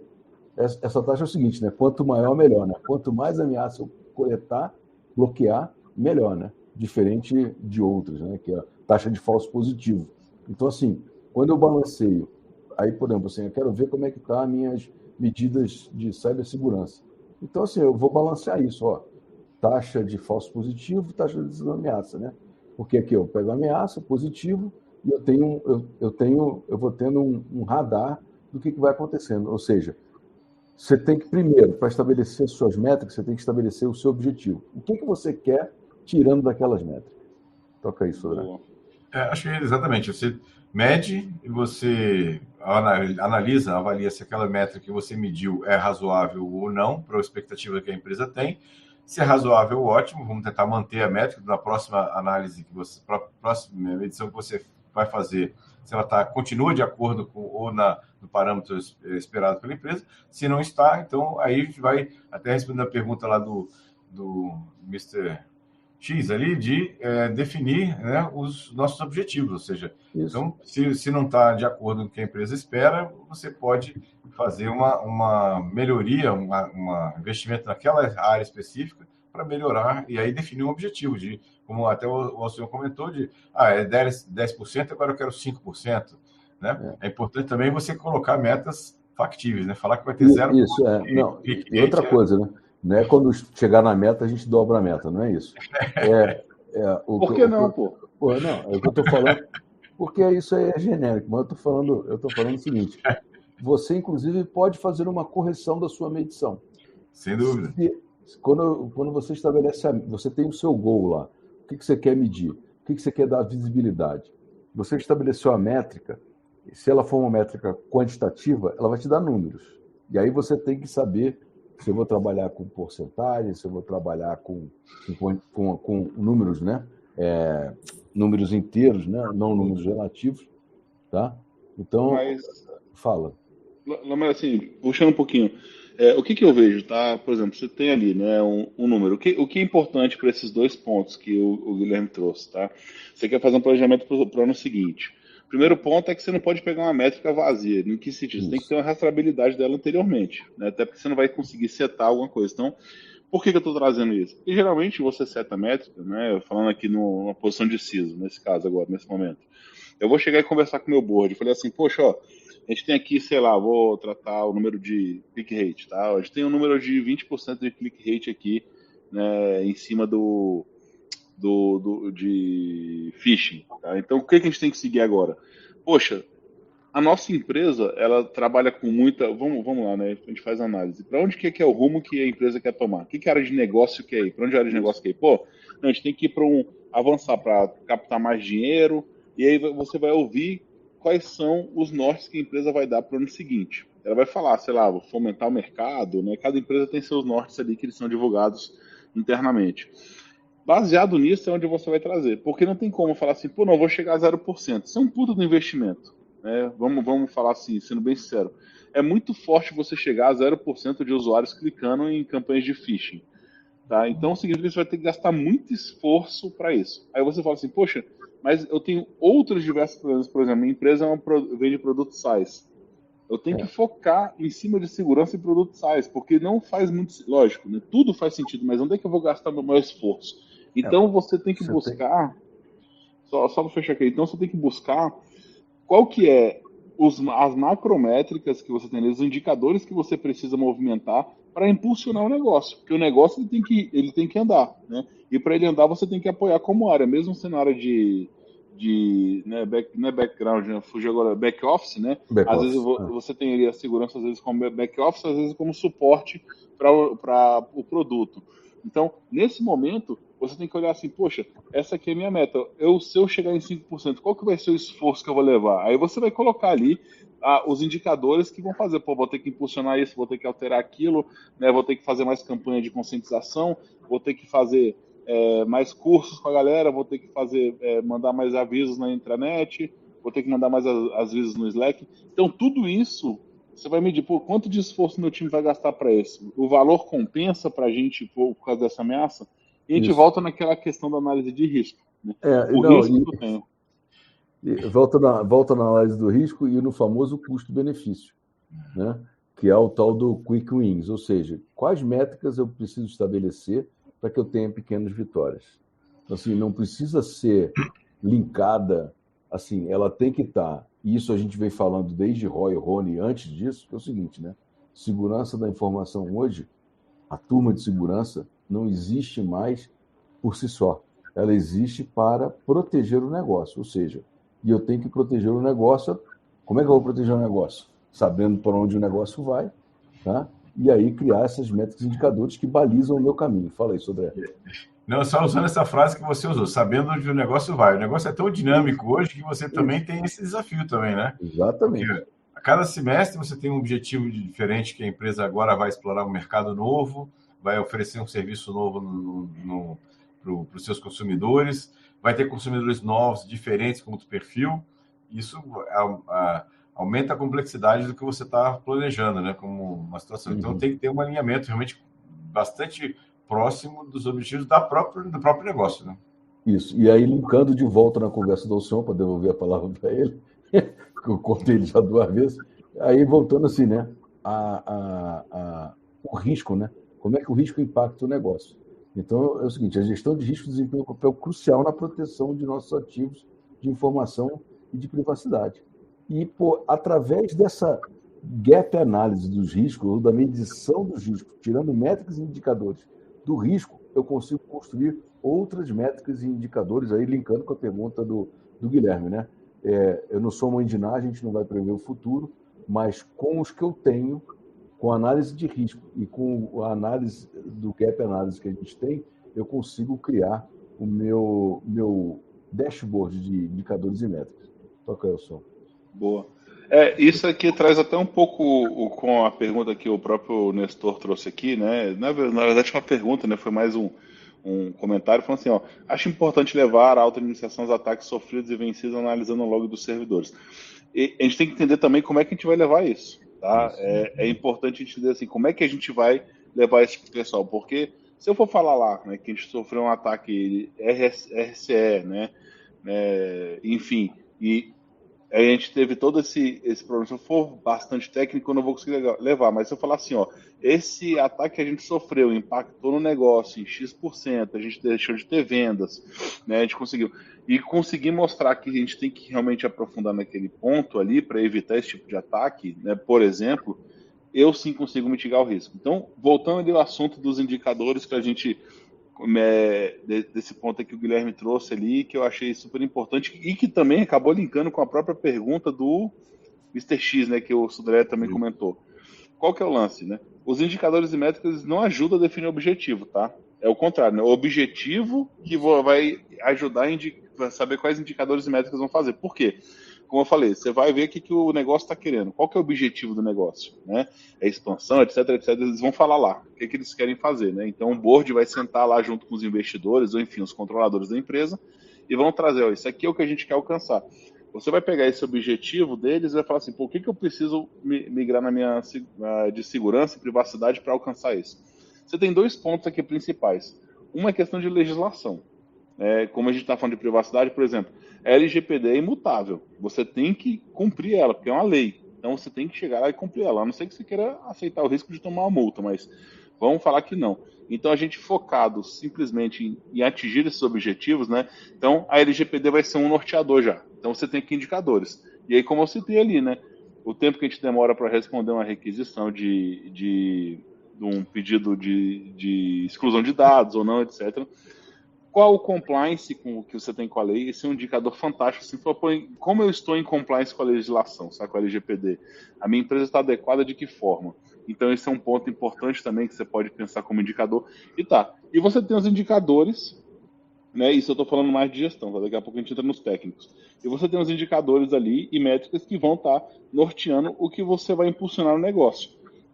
essa taxa é o seguinte, né? Quanto maior, melhor, né? Quanto mais ameaça eu coletar, bloquear, melhor, né? Diferente de outras, né? Que é a taxa de falso positivo. Então, assim, quando eu balanceio, aí, por exemplo, assim, eu quero ver como é que estão as minhas medidas de cibersegurança. Então, assim, eu vou balancear isso, ó. Taxa de falso positivo, taxa de ameaça, né? Porque aqui eu pego a ameaça, positivo, e eu vou tendo um radar do que vai acontecendo. Ou seja, você tem que, primeiro, para estabelecer suas métricas, você tem que estabelecer o seu objetivo. O que você quer tirando daquelas métricas? Toca isso, Sodré. Acho que exatamente. Você mede e você analisa, avalia se aquela métrica que você mediu é razoável ou não para a expectativa que a empresa tem. Se é razoável, ótimo. Vamos tentar manter a métrica na próxima análise para a próxima medição que você vai fazer. Se ela continua de acordo com no parâmetro esperado pela empresa. Se não está, então aí a gente vai até responder a pergunta lá do Mr. X ali de definir, né, os nossos objetivos, ou seja, isso. Então, se não está de acordo com o que a empresa espera, você pode fazer uma melhoria, um investimento naquela área específica para melhorar e aí definir um objetivo, como até o senhor comentou, é 10%, agora eu quero 5%. Né? É importante também você colocar metas factíveis, né? Falar que vai ter 0%. Isso, e outra coisa, né? Não é quando chegar na meta a gente dobra a meta, não é isso. Por que não, pô? Não, é o que eu estou falando, porque isso aí é genérico, mas eu estou falando o seguinte, você, inclusive, pode fazer uma correção da sua medição. Sem dúvida. Quando você estabelece, você tem o seu goal lá, o que você quer medir, o que você quer dar visibilidade. Você estabeleceu a métrica, se ela for uma métrica quantitativa, ela vai te dar números. E aí você tem que saber se eu vou trabalhar com porcentagem, se eu vou trabalhar com números, né? Números inteiros, né? Não números relativos, tá? Então, fala. Mas assim, puxando um pouquinho, o que eu vejo, tá? Por exemplo, você tem ali, né, um número. O que é importante para esses dois pontos que o Guilherme trouxe, tá? Você quer fazer um planejamento para o ano seguinte. O primeiro ponto é que você não pode pegar uma métrica vazia. Em que sentido? Você tem que ter uma rastreabilidade dela anteriormente, né? Até porque você não vai conseguir setar alguma coisa. Então, por que eu estou trazendo isso? Porque geralmente você seta a métrica, né? Falando aqui numa posição de CISO, nesse caso agora, nesse momento. Eu vou chegar e conversar com o meu board. Eu falei assim, poxa, ó, a gente tem aqui, sei lá, vou tratar o número de click rate, tá? A gente tem um número de 20% de click rate aqui, né, em cima de phishing, tá? Então, o que a gente tem que seguir agora? Poxa, a nossa empresa, ela trabalha com muita... Vamos lá, né? A gente faz análise. Para onde que é o rumo que a empresa quer tomar? Que área de negócio que é ir? Para onde é a área de negócio que é ir? Pô, não, a gente tem que ir para avançar para captar mais dinheiro, e aí você vai ouvir quais são os nortes que a empresa vai dar para o ano seguinte. Ela vai falar, sei lá, vou fomentar o mercado, né? Cada empresa tem seus nortes ali que eles são divulgados internamente. Baseado nisso é onde você vai trazer, porque não tem como falar assim, pô, não, vou chegar a 0%. Isso é um puta do investimento, né? Vamos falar assim, sendo bem sincero. É muito forte você chegar a 0% de usuários clicando em campanhas de phishing. Tá? Então significa que você vai ter que gastar muito esforço para isso. Aí você fala assim, poxa, mas eu tenho outros diversos problemas. Por exemplo, minha empresa vende produto SaaS. Eu tenho que focar em cima de segurança e produto SaaS, porque não faz muito... Lógico, né? Tudo faz sentido, mas onde é que eu vou gastar meu maior esforço? Então você tem que buscar... Só para fechar aqui. Então você tem que buscar qual que é as macrométricas que você tem, os indicadores que você precisa movimentar para impulsionar o negócio, porque o negócio ele tem que andar, né? E para ele andar você tem que apoiar como área, mesmo sendo área de não é background, né? Fugiu agora, back office, né? Às vezes você tem ali a segurança, às vezes como back office, às vezes como suporte para o produto. Então, nesse momento, você tem que olhar assim, poxa, essa aqui é a minha meta. Se eu chegar em 5%, qual que vai ser o esforço que eu vou levar? Aí você vai colocar ali os indicadores que vão fazer. Pô, vou ter que impulsionar isso, vou ter que alterar aquilo, né? Vou ter que fazer mais campanha de conscientização, vou ter que fazer mais cursos com a galera, vou ter que mandar mais avisos na intranet, vou ter que mandar mais avisos no Slack. Então, tudo isso... Você vai medir, pô, quanto de esforço meu time vai gastar para isso? O valor compensa para a gente por causa dessa ameaça? E a gente volta naquela questão da análise de risco. Né? Risco que eu tenho. Volta na análise do risco e no famoso custo-benefício, né? Que é o tal do quick wins, ou seja, quais métricas eu preciso estabelecer para que eu tenha pequenas vitórias. Então, assim, não precisa ser linkada, assim, ela tem que estar... E isso a gente vem falando desde Roy e Rony antes disso, que é o seguinte, né? Segurança da informação hoje, a turma de segurança não existe mais por si só. Ela existe para proteger o negócio, ou seja, e eu tenho que proteger o negócio. Como é que eu vou proteger o negócio? Sabendo para onde o negócio vai, tá? E aí criar essas métricas e indicadores que balizam o meu caminho. Fala aí, Sodré. Não, só usando essa frase que você usou, sabendo onde o negócio vai. O negócio é tão dinâmico hoje que você também tem esse desafio também, né? Exatamente. Porque a cada semestre você tem um objetivo diferente, que a empresa agora vai explorar um mercado novo, vai oferecer um serviço novo para os seus consumidores, vai ter consumidores novos, diferentes com outro perfil. Isso aumenta a complexidade do que você está planejando, né? Como uma situação. Então tem que ter um alinhamento realmente bastante próximo dos objetivos do próprio negócio, né? Isso. E aí, linkando de volta na conversa do Alcion, para devolver a palavra para ele, que eu contei ele já 2 vezes, aí voltando assim, né? O risco, né? Como é que o risco impacta o negócio? Então, é o seguinte, a gestão de risco desempenha um papel crucial na proteção de nossos ativos de informação e de privacidade. E, através dessa gap análise dos riscos, ou da medição dos riscos, tirando métricas e indicadores do risco, eu consigo construir outras métricas e indicadores, aí linkando com a pergunta do Guilherme, né? Eu não sou mãe de nada, a gente não vai prever o futuro, mas com os que eu tenho, com a análise de risco e com a análise do gap analysis que a gente tem, eu consigo criar o meu dashboard de indicadores e métricas. Toca aí o som. Boa. Isso aqui traz até um pouco com a pergunta que o próprio Nestor trouxe aqui, né? Na verdade, uma pergunta, né? Foi mais um comentário falando assim, ó, acho importante levar a auto-iniciação aos ataques sofridos e vencidos analisando o log dos servidores. E a gente tem que entender também como é que a gente vai levar isso, tá? É importante entender assim, como é que a gente vai levar isso pro pessoal, porque se eu for falar lá, né, que a gente sofreu um ataque RCE, né, enfim, e aí a gente teve todo esse problema. Se eu for bastante técnico, eu não vou conseguir levar. Mas se eu falar assim, ó, esse ataque que a gente sofreu impactou no negócio em X%, a gente deixou de ter vendas, né? A gente conseguiu. E conseguir mostrar que a gente tem que realmente aprofundar naquele ponto ali para evitar esse tipo de ataque, né? Por exemplo, eu sim consigo mitigar o risco. Então, voltando ali ao assunto dos indicadores que a gente desse ponto que o Guilherme trouxe ali, que eu achei super importante e que também acabou linkando com a própria pergunta do Mr. X, né, que o Sudré também comentou. Qual que é o lance, né? Os indicadores e métricas não ajudam a definir o objetivo, tá? É o contrário, né? O objetivo que vai ajudar a saber quais indicadores e métricas vão fazer. Por quê? Como eu falei, você vai ver o que o negócio está querendo. Qual que é o objetivo do negócio, né? É expansão, etc, etc. Eles vão falar lá o que eles querem fazer, né? Então o board vai sentar lá junto com os investidores, ou enfim, os controladores da empresa, e vão trazer, ó, isso aqui é o que a gente quer alcançar. Você vai pegar esse objetivo deles e vai falar assim, por que eu preciso migrar na minha de segurança e privacidade para alcançar isso? Você tem dois pontos aqui principais. Uma é questão de legislação. Como a gente está falando de privacidade, por exemplo, a LGPD é imutável. Você tem que cumprir ela, porque é uma lei. Então você tem que chegar lá e cumprir ela. A não ser que você queira aceitar o risco de tomar uma multa, mas vamos falar que não. Então a gente focado simplesmente em atingir esses objetivos, né? Então a LGPD vai ser um norteador já. Então você tem aqui indicadores. E aí, como eu citei ali, né? O tempo que a gente demora para responder uma requisição de um pedido de exclusão de dados ou não, etc. Qual o compliance que você tem com a lei? Esse é um indicador fantástico. Assim, como eu estou em compliance com a legislação, sabe, com a LGPD? A minha empresa está adequada de que forma? Então, esse é um ponto importante também que você pode pensar como indicador. E você tem os indicadores, né? Isso eu estou falando mais de gestão, tá? Daqui a pouco a gente entra nos técnicos. E você tem os indicadores ali e métricas que vão estar norteando o que você vai impulsionar no negócio.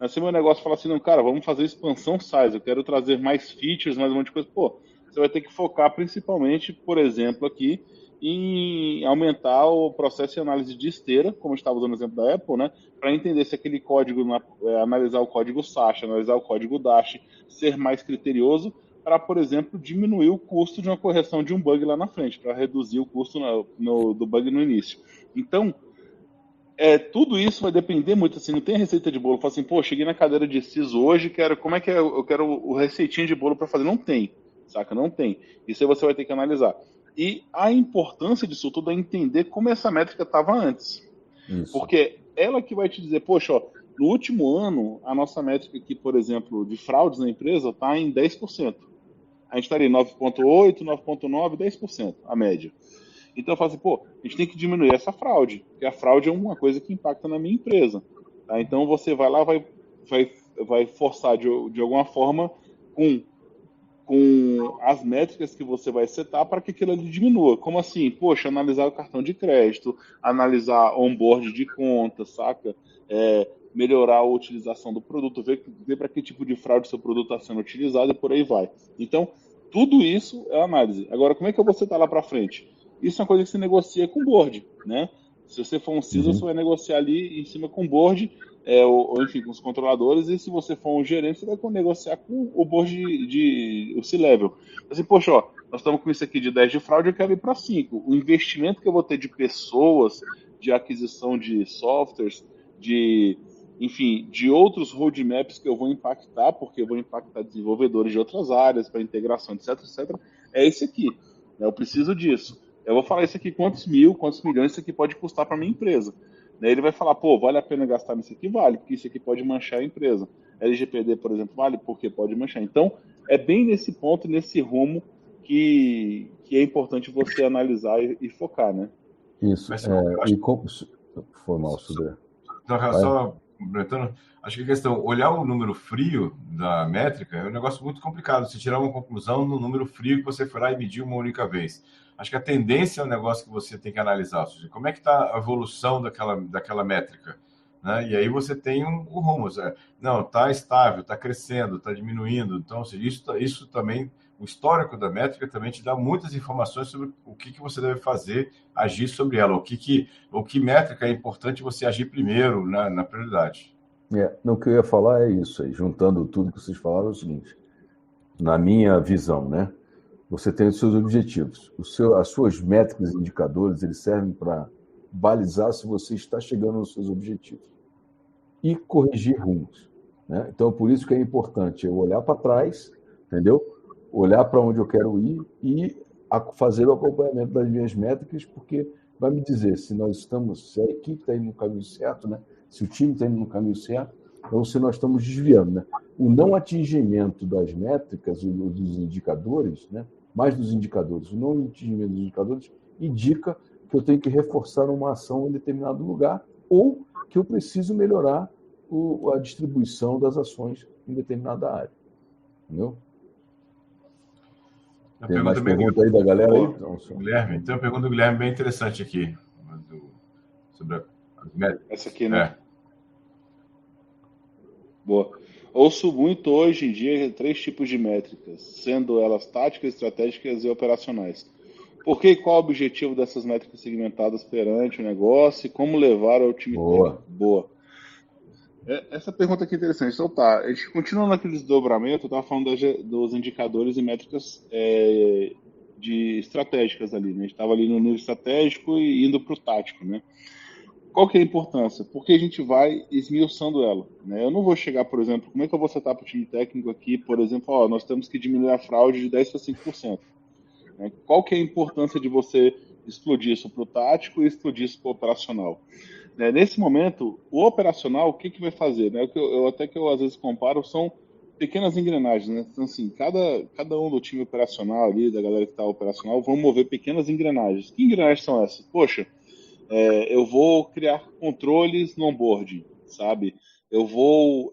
Se meu negócio fala assim, não, cara, vamos fazer expansão size, eu quero trazer mais features, mais um monte de coisa, pô, você vai ter que focar principalmente, por exemplo, aqui, em aumentar o processo de análise de esteira, como eu estava usando o exemplo da Apple, né, para entender se aquele código, analisar o código SASH, analisar o código DASH, ser mais criterioso, para, por exemplo, diminuir o custo de uma correção de um bug lá na frente, para reduzir o custo do bug no início. Então, tudo isso vai depender muito, assim, não tem receita de bolo. Fala assim, pô, cheguei na cadeira de CISO hoje, como é que eu quero o receitinho de bolo para fazer? Não tem, saca? Não tem. Isso aí você vai ter que analisar. E a importância disso tudo é entender como essa métrica estava antes. Isso. Porque ela que vai te dizer, poxa, ó, no último ano, a nossa métrica aqui, por exemplo, de fraudes na empresa está em 10%. A gente estaria em 9,8%, 9,9%, 10%, a média. Então eu falo assim, pô, a gente tem que diminuir essa fraude, porque a fraude é uma coisa que impacta na minha empresa. Tá? Então você vai lá, vai forçar de alguma forma com as métricas que você vai setar para que aquilo ali diminua. Como assim? Poxa, analisar o cartão de crédito, analisar onboard de conta, saca? Melhorar a utilização do produto, ver para que tipo de fraude seu produto está sendo utilizado e por aí vai. Então, tudo isso é análise. Agora, como é que eu vou setar lá para frente? Isso é uma coisa que se negocia com o board, né? Se você for um CISO, você vai negociar ali em cima com o board, ou enfim, com os controladores, e se você for um gerente, você vai negociar com o board o C-Level. Assim, poxa, ó, nós estamos com isso aqui de 10 de fraude, eu quero ir para 5. O investimento que eu vou ter de pessoas, de aquisição de softwares, enfim, de outros roadmaps que eu vou impactar, porque eu vou impactar desenvolvedores de outras áreas, para integração, etc, etc, é esse aqui. Eu preciso disso. Eu vou falar isso aqui, quantos milhões isso aqui pode custar para a minha empresa. Daí ele vai falar, pô, vale a pena gastar nisso aqui? Vale, porque isso aqui pode manchar a empresa. LGPD, por exemplo, vale porque pode manchar. Então, é bem nesse ponto, nesse rumo que é importante você analisar e focar, né? Isso. Mas Foi mal, Sudré. Não, só complementando, acho que a questão, olhar o número frio da métrica é um negócio muito complicado. Você tirar uma conclusão no número frio que você foi lá e mediu uma única vez. Acho que a tendência é um negócio que você tem que analisar. Ou seja, como é que está a evolução daquela métrica? Né? E aí você tem um rumo. Não, está estável, está crescendo, está diminuindo. Então, ou seja, isso também, o histórico da métrica também te dá muitas informações sobre o que você deve fazer, agir sobre ela, o que métrica é importante você agir primeiro na prioridade. O que eu ia falar é isso aí, juntando tudo que vocês falaram, é o seguinte, na minha visão, né? Você tem os seus objetivos. As suas métricas e indicadores, eles servem para balizar se você está chegando nos seus objetivos e corrigir rumos, né? Então, por isso que é importante eu olhar para trás, entendeu? Olhar para onde eu quero ir e fazer o acompanhamento das minhas métricas, porque vai me dizer se a equipe está indo no caminho certo, né? Se o time está indo no caminho certo, ou se nós estamos desviando, né? O não atingimento das métricas e dos indicadores, né? Mais dos indicadores, o não atingimento dos indicadores indica que eu tenho que reforçar uma ação em determinado lugar ou que eu preciso melhorar a distribuição das ações em determinada área. Entendeu? Tem mais pergunta aí da galera aí? Guilherme, tem uma pergunta do Guilherme bem interessante aqui. Sobre as métricas. Essa aqui, né? Boa. Ouço muito hoje em dia 3 tipos de métricas, sendo elas táticas, estratégicas e operacionais. Por que e qual o objetivo dessas métricas segmentadas perante o negócio e como levar ao time técnico? Boa. Essa pergunta aqui é interessante. Então tá, a gente continua naquele desdobramento, eu estava falando dos indicadores e métricas de estratégicas ali, né? A gente estava ali no nível estratégico e indo para o tático, né? Qual que é a importância? Porque a gente vai esmiuçando ela, né? Eu não vou chegar, por exemplo, como é que eu vou setar para o time técnico aqui, por exemplo, nós temos que diminuir a fraude de 10% para 5%. Né? Qual que é a importância de você explodir isso para o tático e explodir isso para o operacional? Nesse momento, o operacional, o que vai fazer? Né? Até que eu às vezes comparo, são pequenas engrenagens, né? Então, assim, cada um do time operacional ali, da galera que está operacional, vão mover pequenas engrenagens. Que engrenagens são essas? Poxa, eu vou criar controles no onboarding, sabe? Eu vou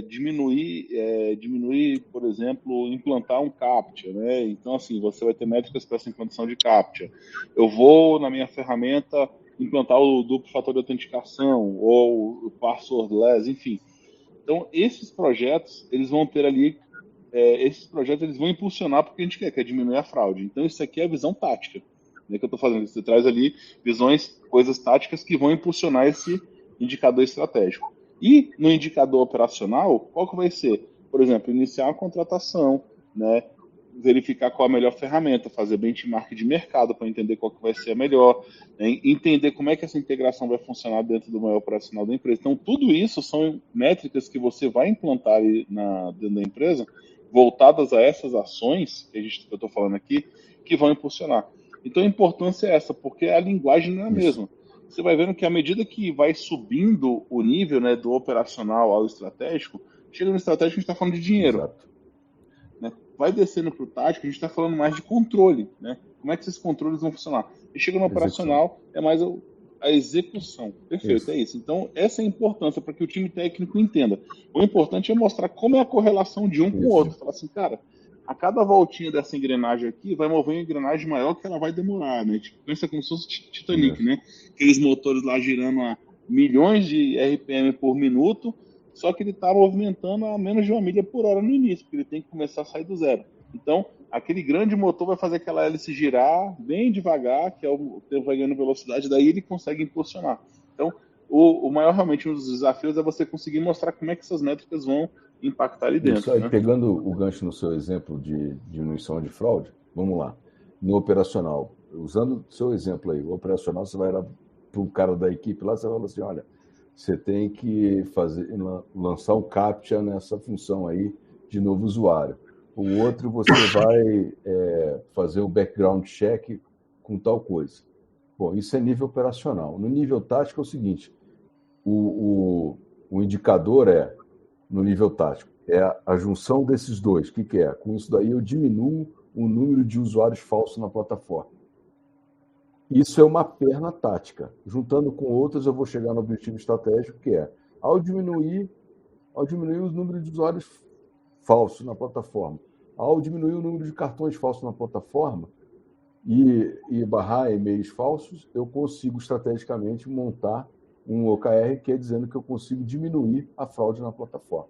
diminuir, por exemplo, implantar um CAPTCHA, né? Então, assim, você vai ter métricas para essa implantação de CAPTCHA. Eu vou, na minha ferramenta, implantar o duplo fator de autenticação ou o passwordless, enfim. Então, esses projetos, eles vão ter ali, esses projetos eles vão impulsionar porque a gente quer diminuir a fraude. Então, isso aqui é a visão tática, né, que eu estou fazendo. Você traz ali visões, coisas táticas que vão impulsionar esse indicador estratégico. E no indicador operacional, qual que vai ser? Por exemplo, iniciar uma contratação, né? Verificar qual a melhor ferramenta, fazer benchmark de mercado para entender qual que vai ser a melhor, né? Entender como é que essa integração vai funcionar dentro do maior operacional da empresa. Então, tudo isso são métricas que você vai implantar ali dentro da empresa, voltadas a essas ações que eu estou falando aqui, que vão impulsionar. Então, a importância é essa, porque a linguagem não é a mesma. Você vai vendo que à medida que vai subindo o nível, né, do operacional ao estratégico, chega no estratégico a gente está falando de dinheiro. Exato. Né? Vai descendo para o tático, a gente está falando mais de controle, né? Como é que esses controles vão funcionar? E chega no operacional, é mais a execução. Perfeito, é isso. Então, essa é a importância para que o time técnico entenda. O importante é mostrar como é a correlação de um com o outro. Falar assim, cara, a cada voltinha dessa engrenagem aqui, vai mover uma engrenagem maior que ela vai demorar, né? Tipo, pensa como se fosse Titanic, né? Aqueles motores lá girando a milhões de RPM por minuto, só que ele está movimentando a menos de 1 milha por hora no início, porque ele tem que começar a sair do zero. Então, aquele grande motor vai fazer aquela hélice girar bem devagar, que é o tempo vai ganhando velocidade, daí ele consegue impulsionar. Então, o maior, realmente, um dos desafios é você conseguir mostrar como é que essas métricas vão impactar ali dentro. Isso aí, né? Pegando o gancho no seu exemplo de diminuição de fraude, vamos lá. No operacional, usando o seu exemplo aí, o operacional, você vai lá para o cara da equipe lá, você fala assim, olha, você tem que lançar um CAPTCHA nessa função aí de novo usuário. O outro, você vai fazer o background check com tal coisa. Bom, isso é nível operacional. No nível tático é o seguinte, o indicador no nível tático, é a junção desses dois. O que é? Com isso daí eu diminuo um número de usuários falsos na plataforma. Isso é uma perna tática. Juntando com outras, eu vou chegar no objetivo estratégico, que é, ao diminuir o número de usuários falsos na plataforma, ao diminuir o número de cartões falsos na plataforma e barrar e-mails falsos, eu consigo estrategicamente montar um OKR, que é dizendo que eu consigo diminuir a fraude na plataforma.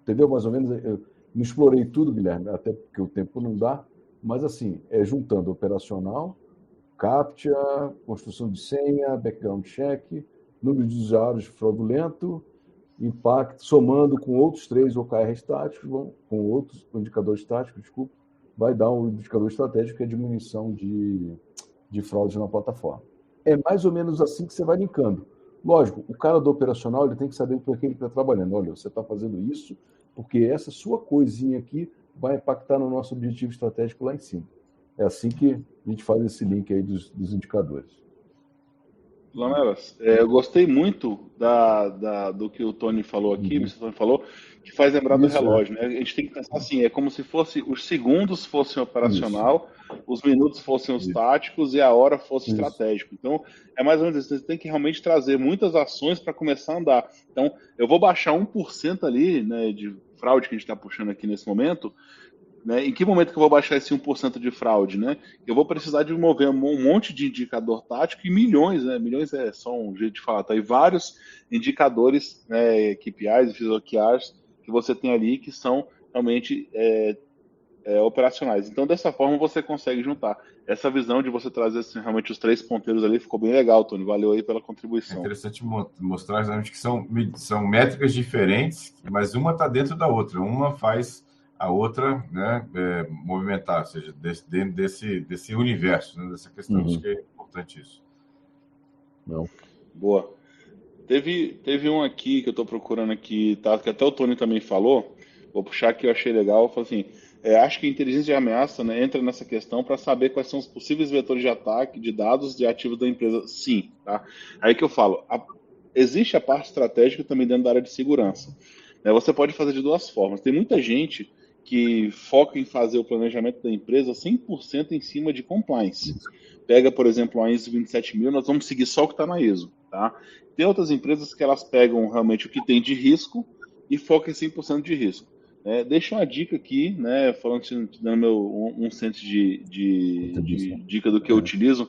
Entendeu? Mais ou menos, eu não explorei tudo, Guilherme, até porque o tempo não dá, mas assim, é juntando operacional, CAPTCHA, construção de senha, background check, número de usuários fraudulento, impacto, somando com outros 3 OKR estáticos, com outros indicadores estáticos, desculpa, vai dar um indicador estratégico que é a diminuição de fraude na plataforma. É mais ou menos assim que você vai linkando. Lógico, o cara do operacional ele tem que saber por que ele está trabalhando. Olha, você está fazendo isso porque essa sua coisinha aqui vai impactar no nosso objetivo estratégico lá em cima. É assim que a gente faz esse link aí dos indicadores. Lamelas, eu gostei muito do que o Tony falou aqui, o Mr. Tony falou, que faz lembrar do relógio, né? A gente tem que pensar assim, é como se fosse os segundos fossem operacional, os minutos fossem os táticos e a hora fosse estratégico. Então, é mais ou menos isso. Você tem que realmente trazer muitas ações para começar a andar. Então, eu vou baixar 1% ali, né, de fraude que a gente está puxando aqui nesse momento, né? Em que momento que eu vou baixar esse 1% de fraude, né? Eu vou precisar de mover um monte de indicador tático e milhões, né? Milhões é só um jeito de falar, tá? E vários indicadores, né, KPIs e OKRs que você tem ali que são realmente operacionais. Então, dessa forma, você consegue juntar. Essa visão de você trazer assim, realmente os 3 ponteiros ali ficou bem legal, Tony. Valeu aí pela contribuição. É interessante mostrar exatamente que são métricas diferentes, mas uma está dentro da outra. Uma faz a outra, né, movimentar, ou seja, dentro desse universo, né, dessa questão. Acho que é importante isso. Não. Boa. Teve um aqui que eu estou procurando aqui, tá, que até o Tony também falou, vou puxar que eu achei legal, falou assim, acho que a inteligência de ameaça, né, entra nessa questão para saber quais são os possíveis vetores de ataque de dados de ativos da empresa. Sim, tá? Aí que eu falo, existe a parte estratégica também dentro da área de segurança. Né, você pode fazer de 2 formas. Tem muita gente que foca em fazer o planejamento da empresa 100% em cima de compliance. Pega, por exemplo, a ISO 27000, nós vamos seguir só o que está na ISO, tá? Tem outras empresas que elas pegam realmente o que tem de risco e focam em 100% de risco. Deixa uma dica aqui, né, falando, dando meu 1 cento de dica do que eu utilizo,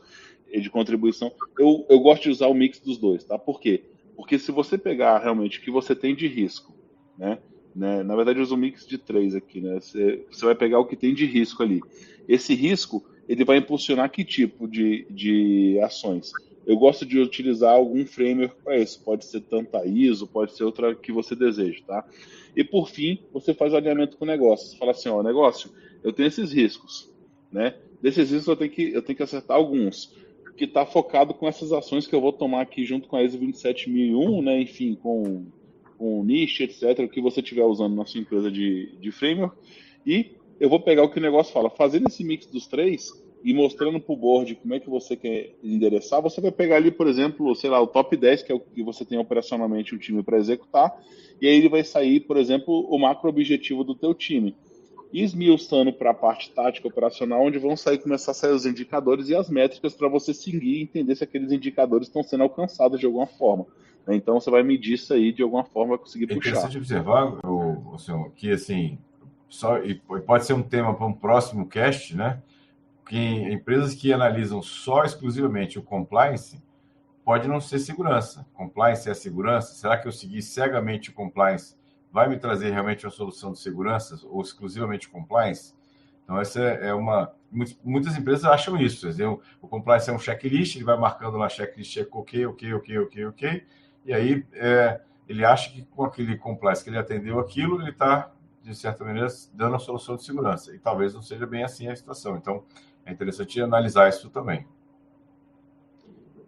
de contribuição. Eu gosto de usar o mix dos dois, tá? Por quê? Porque se você pegar realmente o que você tem de risco, né, na verdade eu uso um mix de 3 aqui, né? Você vai pegar o que tem de risco ali. Esse risco, ele vai impulsionar que tipo de ações? Eu gosto de utilizar algum framework para isso. Pode ser tanto a ISO, pode ser outra que você deseja, tá? E por fim, você faz o alinhamento com o negócio. Você fala assim, ó, negócio, eu tenho esses riscos, né? Desses riscos eu tenho que acertar alguns, que está focado com essas ações que eu vou tomar aqui junto com a ISO 27001, né? Enfim, com niche, etc., o que você estiver usando na sua empresa de framework, e eu vou pegar o que o negócio fala. Fazendo esse mix dos 3 e mostrando para o board como é que você quer endereçar, você vai pegar ali, por exemplo, sei lá, o top 10, que é o que você tem operacionalmente um time para executar, e aí ele vai sair, por exemplo, o macro objetivo do teu time. E esmiuçando para a parte tática operacional, onde vão começar a sair os indicadores e as métricas para você seguir e entender se aqueles indicadores estão sendo alcançados de alguma forma. Então você vai medir isso aí de alguma forma, vai conseguir puxar. É interessante observar, que assim, e pode ser um tema para um próximo cast, né? Que empresas que analisam só exclusivamente o compliance pode não ser segurança. Compliance é segurança? Será que eu seguir cegamente o compliance vai me trazer realmente uma solução de segurança ou exclusivamente compliance? Então, essa é uma... Muitas empresas acham isso. O compliance é um checklist, ele vai marcando lá checklist, ok, e aí ele acha que com aquele compliance que ele atendeu aquilo, ele está, de certa maneira, dando a solução de segurança. E talvez não seja bem assim a situação. Então, é interessante analisar isso também.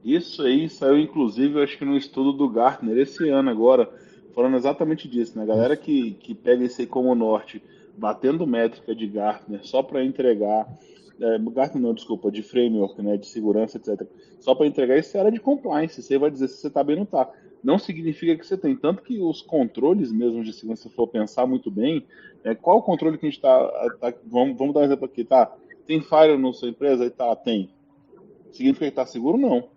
Isso aí saiu, inclusive, eu acho que no estudo do Gartner, esse ano agora, falando exatamente disso, né? A galera que pega isso aí como norte, batendo métrica de Gartner só para entregar, Gartner não, desculpa, de framework, né, de segurança, etc. Só para entregar isso era de compliance, você vai dizer se você está bem ou não está. não significa que você tem. Tanto que os controles mesmo de segurança, se for pensar muito bem, qual o controle que a gente vamos dar um exemplo aqui, tá? Tem firewall na sua empresa? Aí tá, tem. Significa que está seguro? Não.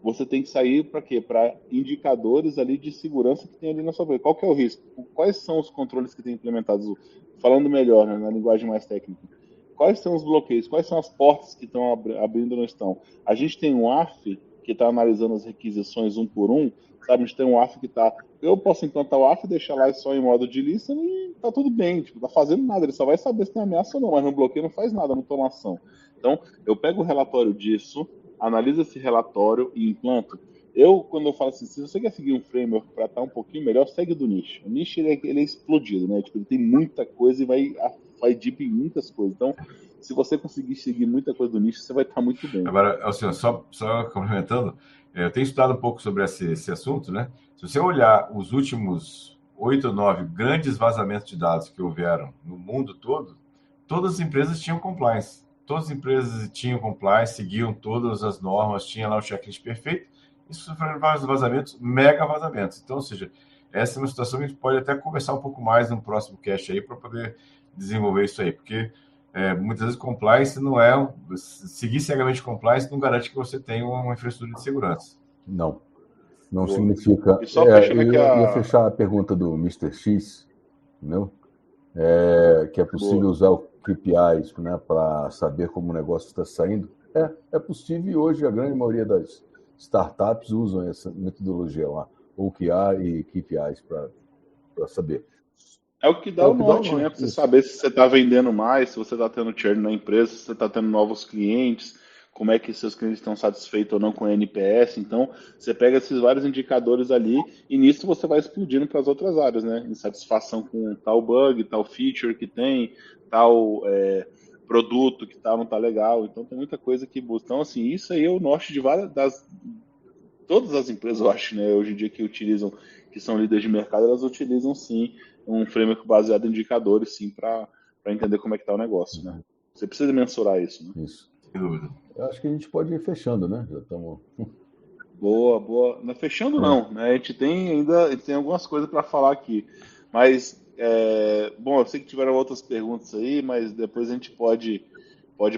Você tem que sair para quê? Para indicadores ali de segurança que tem ali na sua empresa. Qual que é o risco? Quais são os controles que tem implementados? Falando melhor, né, na linguagem mais técnica. Quais são os bloqueios? Quais são as portas que estão abrindo ou não estão? A gente tem um AF que está analisando as requisições um por um, sabe? A gente tem um AF que está... Eu posso implantar o AF, deixar lá só em modo de lista e tá tudo bem, tipo, tá fazendo nada, ele só vai saber se tem ameaça ou não, mas no bloqueio não faz nada, não toma ação. Então, eu pego o relatório disso, analiso esse relatório e implanto. Quando eu falo assim, se você quer seguir um framework para estar um pouquinho melhor, segue do nicho. O nicho ele é explodido, né? Tipo, ele tem muita coisa e vai deep em muitas coisas. Então, se você conseguir seguir muita coisa do nicho, você vai estar muito bem. Agora, assim, só complementando, eu tenho estudado um pouco sobre esse assunto, né? Se você olhar os últimos 8 ou 9 grandes vazamentos de dados que houveram no mundo todo, todas as empresas tinham compliance. Todas as empresas tinham compliance, seguiam todas as normas, tinha lá o checklist perfeito. Isso foram vários vazamentos, mega vazamentos. Então, ou seja, essa é uma situação que a gente pode até conversar um pouco mais no próximo cast aí para poder desenvolver isso aí, porque muitas vezes compliance não é... Seguir cegamente compliance não garante que você tenha uma infraestrutura de segurança. Não. Não significa... E só fechando aqui eu ia fechar a pergunta do Mr. X, não? Que é possível usar o KPIs, né, para saber como o negócio está saindo. É possível e hoje a grande maioria das startups usam essa metodologia lá, OKR e KPIs para saber. É o que dá o norte, né? Para você saber se você está vendendo mais, se você está tendo churn na empresa, se você está tendo novos clientes, como é que seus clientes estão satisfeitos ou não com o NPS. Então, você pega esses vários indicadores ali e nisso você vai explodindo para as outras áreas, né? Insatisfação com tal bug, tal feature que tem, tal produto que não tá legal. Então, tem muita coisa que busca. Então, assim, isso aí é o norte de todas as empresas, eu acho, né? Hoje em dia que utilizam, que são líderes de mercado, elas utilizam sim um framework baseado em indicadores, sim, para entender como é que está o negócio, né? Você precisa mensurar isso, né? Isso. Sem dúvida. Eu acho que a gente pode ir fechando, né? Já estamos... Boa. Não, fechando não, né? A gente tem algumas coisas para falar aqui, mas bom, eu sei que tiveram outras perguntas aí, mas depois a gente pode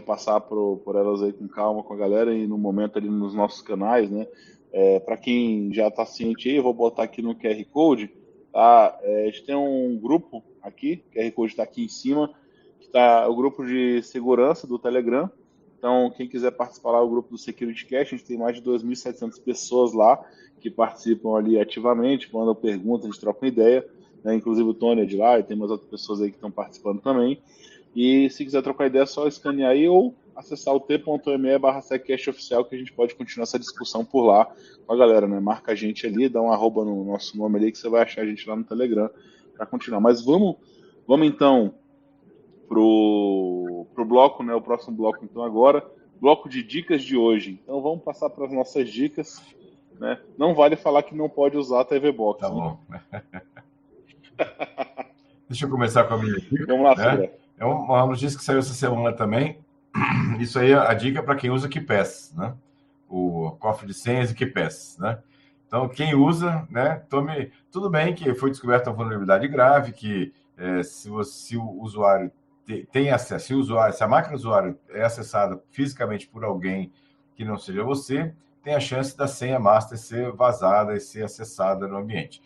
passar por elas aí com calma com a galera e no momento ali nos nossos canais, né? Para quem já está ciente aí, eu vou botar aqui no QR Code. Tá? A gente tem um grupo aqui, o QR Code está aqui em cima, que está o grupo de segurança do Telegram. Então, quem quiser participar lá do grupo do Security Cast, a gente tem mais de 2.700 pessoas lá que participam ali ativamente, mandam perguntas, a gente troca uma ideia, né? Inclusive o Tony é de lá e tem umas outras pessoas aí que estão participando também. E se quiser trocar ideia, é só escanear aí ou acessar o t.me/seccast oficial, que a gente pode continuar essa discussão por lá com a galera, né? Marca a gente ali, dá um arroba no nosso nome ali, que você vai achar a gente lá no Telegram para continuar. Mas vamos então pro bloco, né? O próximo bloco então agora, bloco de dicas de hoje. Então vamos passar para as nossas dicas, né? Não vale falar que não pode usar a TV Box. Tá bom. Deixa eu começar com a minha dica. Vamos lá, Segura. É uma notícia que saiu essa semana também. Isso aí, a dica é para quem usa KeePass, né? O cofre de senhas e KeePass, né? Então, quem usa, né? Tudo bem que foi descoberta uma vulnerabilidade grave, que se o usuário tem acesso, se a máquina do usuário é acessada fisicamente por alguém que não seja você, tem a chance da senha master ser vazada e ser acessada no ambiente.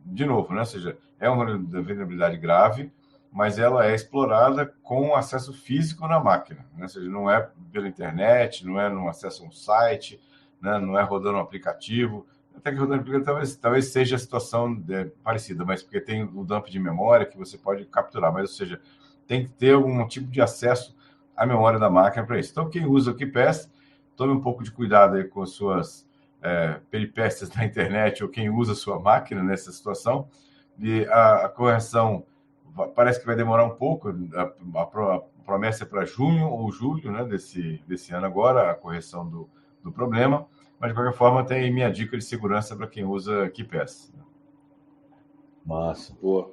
De novo, né? Ou seja, é uma vulnerabilidade grave, mas ela é explorada com acesso físico na máquina, né? Ou seja, não é pela internet, não é no acesso a um site, né? Não é rodando um aplicativo. Até que rodando um aplicativo talvez seja a situação parecida, mas porque tem o dump de memória que você pode capturar, mas, ou seja, tem que ter algum tipo de acesso à memória da máquina para isso. Então, quem usa o KeePass, tome um pouco de cuidado aí com as suas peripécias na internet ou quem usa a sua máquina nessa situação. E a correção parece que vai demorar um pouco, a promessa é para junho ou julho, né, desse ano agora, a correção do problema, mas de qualquer forma tem minha dica de segurança para quem usa KeePass. Massa. Boa.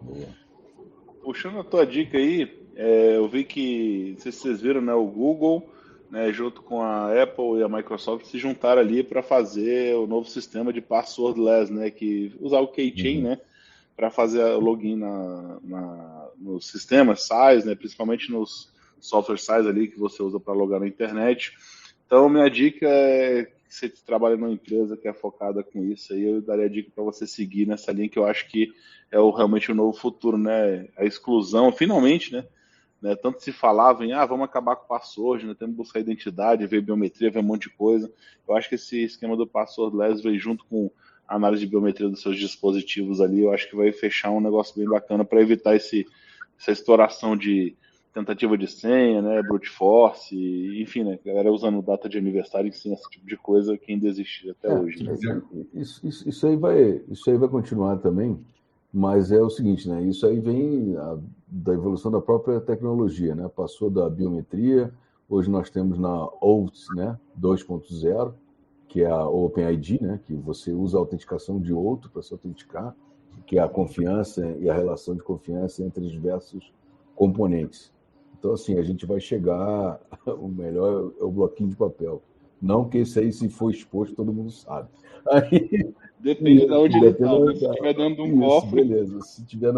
Puxando a tua dica aí, eu vi que, não sei se vocês viram, né, o Google né, junto com a Apple e a Microsoft, se juntaram ali para fazer o novo sistema de passwordless, né, que usar o Keychain, Uhum. né, para fazer o login nos sistemas SaaS, né, principalmente nos software SaaS ali que você usa para logar na internet. Então, minha dica é que você trabalha numa empresa que é focada com isso aí, eu daria a dica para você seguir nessa linha que eu acho que é realmente o novo futuro, né? A exclusão, finalmente, né? Tanto se falava em, vamos acabar com o password, né? Temos que buscar identidade, ver biometria, ver um monte de coisa. Eu acho que esse esquema do passwordless veio junto com a análise de biometria dos seus dispositivos ali, eu acho que vai fechar um negócio bem bacana para evitar essa exploração de tentativa de senha, né, brute force, enfim, né, a galera usando data de aniversário em sim, esse tipo de coisa que ainda existe até hoje. Né? Isso aí vai continuar também, mas é o seguinte, né? Isso aí vem da evolução da própria tecnologia, né? Passou da biometria, hoje nós temos na OAuth, né, 2.0, que é a OpenID, né, que você usa a autenticação de outro para se autenticar, que é a confiança e a relação de confiança entre os diversos componentes. Então, assim, a gente vai chegar, o melhor é o bloquinho de papel. Não que esse aí, se for exposto, todo mundo sabe. Aí, depende de onde ele está, né? Se da... estiver dentro de um Isso, cofre. beleza. Se estiver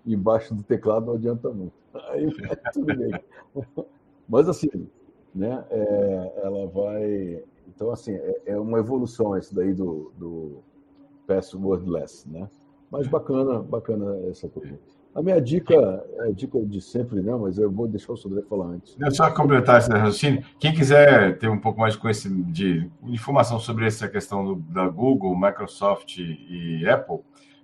embaixo do teclado, não adianta muito. Aí tudo bem. Mas, assim, né, ela vai... Então, assim, é uma evolução esse daí do passwordless, né? Mas bacana essa coisa. A minha dica é a dica de sempre, né? Mas eu vou deixar o Sodré falar antes. Deixa eu só completar esse raciocínio. Quem quiser ter um pouco mais de conhecimento, de informação sobre essa questão da Google, Microsoft e Apple,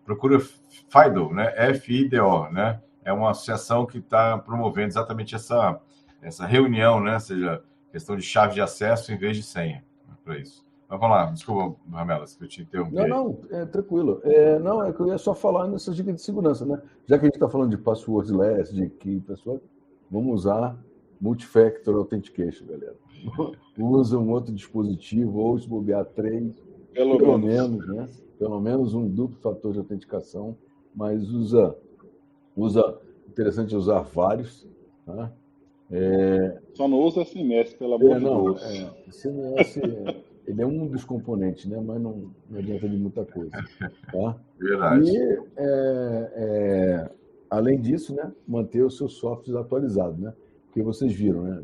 procura FIDO, né? FIDO, né? É uma associação que está promovendo exatamente essa reunião, né? Ou seja, questão de chave de acesso em vez de senha, para isso. Mas vamos lá, desculpa, Ramelas, que eu te interrompi. Não, tranquilo. Não, é que eu ia só falar nessas dicas de segurança, né? Já que a gente está falando de passwordless, de que, pessoal, vamos usar multifactor authentication, galera. Usa um outro dispositivo, ou se bobear 3, pelo menos, né? Pelo menos um duplo fator de autenticação, mas usa interessante usar vários, tá? Só não usa SMS, pelo amor de Deus. SMS, ele é um dos componentes, né? Mas não adianta de muita coisa. Tá? Verdade. E, além disso, né, manter os seus softwares atualizados, né? Porque vocês viram, né?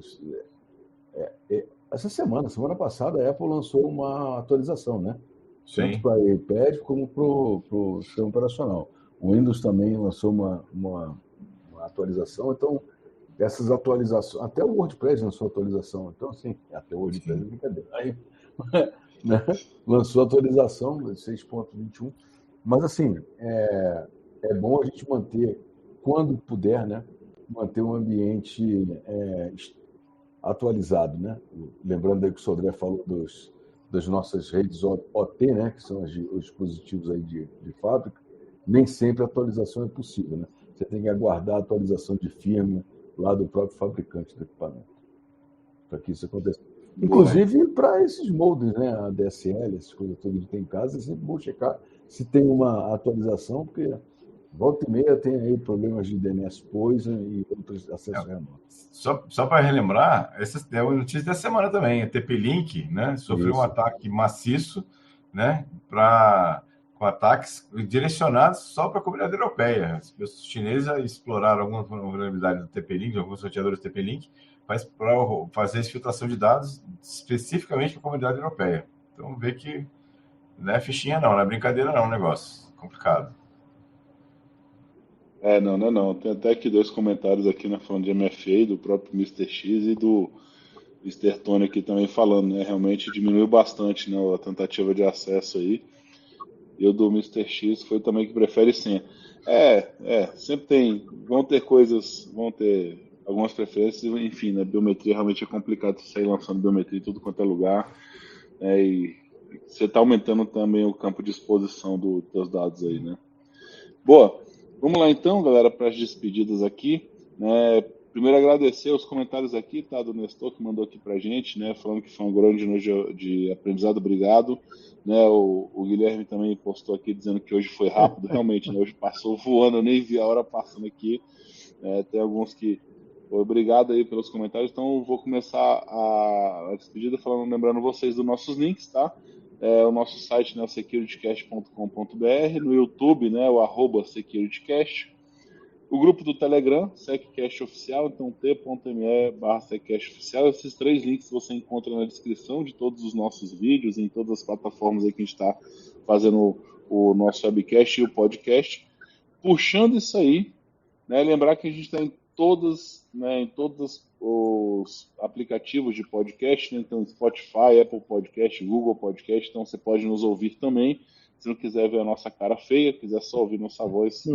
Essa semana passada, a Apple lançou uma atualização, né? Tanto para iPad como para o sistema operacional. O Windows também lançou uma atualização, então essas atualizações, até o WordPress lançou atualização, então assim, até o WordPress é brincadeira. Aí, né, lançou a atualização 6.21, mas assim, é bom a gente manter, quando puder, né, manter um ambiente atualizado, né? Lembrando aí que o Sodré falou das nossas redes OT, né, que são os dispositivos aí de fábrica, nem sempre a atualização é possível, né? Você tem que aguardar a atualização de firmware lá do próprio fabricante do equipamento, para que isso aconteça. Inclusive para esses moldes, né, a DSL, essas coisas todas que tem em casa, é sempre bom checar se tem uma atualização, porque volta e meia tem aí problemas de DNS Poison e outros acessos remotos. Só para relembrar, essa é uma notícia da semana também, a TP-Link, né, sofreu um ataque maciço, né, com ataques direcionados só para a comunidade europeia. Os chineses exploraram alguma vulnerabilidade do TP-Link, alguns sorteadores do TP-Link, mas para fazer exfiltração de dados especificamente para a comunidade europeia. Então, vê que não é fichinha não é brincadeira não, o negócio. Complicado. Não. Tem até aqui 2 comentários aqui na falando de MFA, do próprio Mr. X e do Mr. Tony aqui também falando, né? Realmente diminuiu bastante, né, a tentativa de acesso aí. E o do Mr. X foi também que prefere senha. Sempre vão ter algumas preferências, enfim, né? Biometria realmente é complicado sair lançando biometria em tudo quanto é lugar, né? E você está aumentando também o campo de exposição dos dados aí, né? Boa, vamos lá então, galera, para as despedidas aqui, né? Primeiro agradecer os comentários aqui, tá, do Nestor que mandou aqui pra gente, né, falando que foi um grande noite de aprendizado, obrigado, né, o Guilherme também postou aqui dizendo que hoje foi rápido, realmente, né, hoje passou voando, eu nem vi a hora passando aqui, tem alguns que Obrigado aí pelos comentários. Então, eu vou começar a despedida lembrando vocês dos nossos links, tá? O nosso site, né, securitycast.com.br, no YouTube, né, o @securitycast, o grupo do Telegram, SecCast Oficial, então t.me/SecCast Oficial. Esses 3 links você encontra na descrição de todos os nossos vídeos, em todas as plataformas aí que a gente está fazendo o nosso webcast e o podcast. Puxando isso aí, né, lembrar que a gente está em todos os aplicativos de podcast, né? Então Spotify, Apple Podcast, Google Podcast, então você pode nos ouvir também. Se não quiser ver a nossa cara feia, quiser só ouvir nossa voz,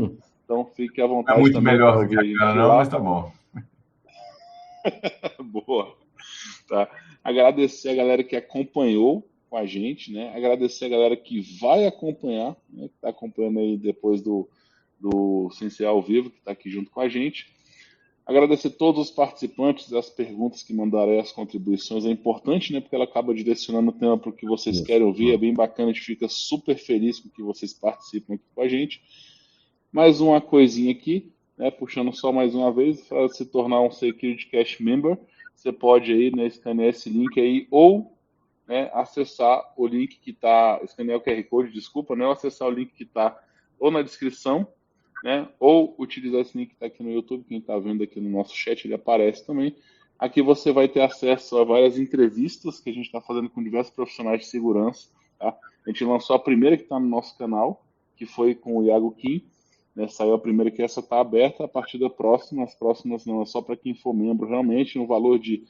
então fique à vontade. É muito também melhor para do que ouvir a cara, não, mas tá bom. Boa. Tá. Agradecer a galera que acompanhou com a gente, né? Agradecer a galera que vai acompanhar, né? Que está acompanhando aí depois do Sem Ser ao Vivo, que está aqui junto com a gente. Agradecer todos os participantes, as perguntas que mandaram aí, as contribuições. É importante, né? Porque ela acaba direcionando o tema para o que vocês querem ouvir. É bem bacana, a gente fica super feliz com que vocês participam aqui com a gente. Mais uma coisinha aqui, né? Puxando só mais uma vez, para se tornar um SecurityCast Member, você pode aí, né, escanear esse link aí, ou, né, acessar o link que está, escanear o QR Code, desculpa, né? Ou acessar o link que está ou na descrição, né, ou utilizar esse link que está aqui no YouTube. Quem está vendo aqui no nosso chat, ele aparece também. Aqui você vai ter acesso a várias entrevistas que a gente está fazendo com diversos profissionais de segurança. Tá? A gente lançou a primeira que está no nosso canal, que foi com o Iago Kim, né? Saiu a primeira, que essa está aberta. A partir da próxima, as próximas não, é só para quem for membro realmente, no valor de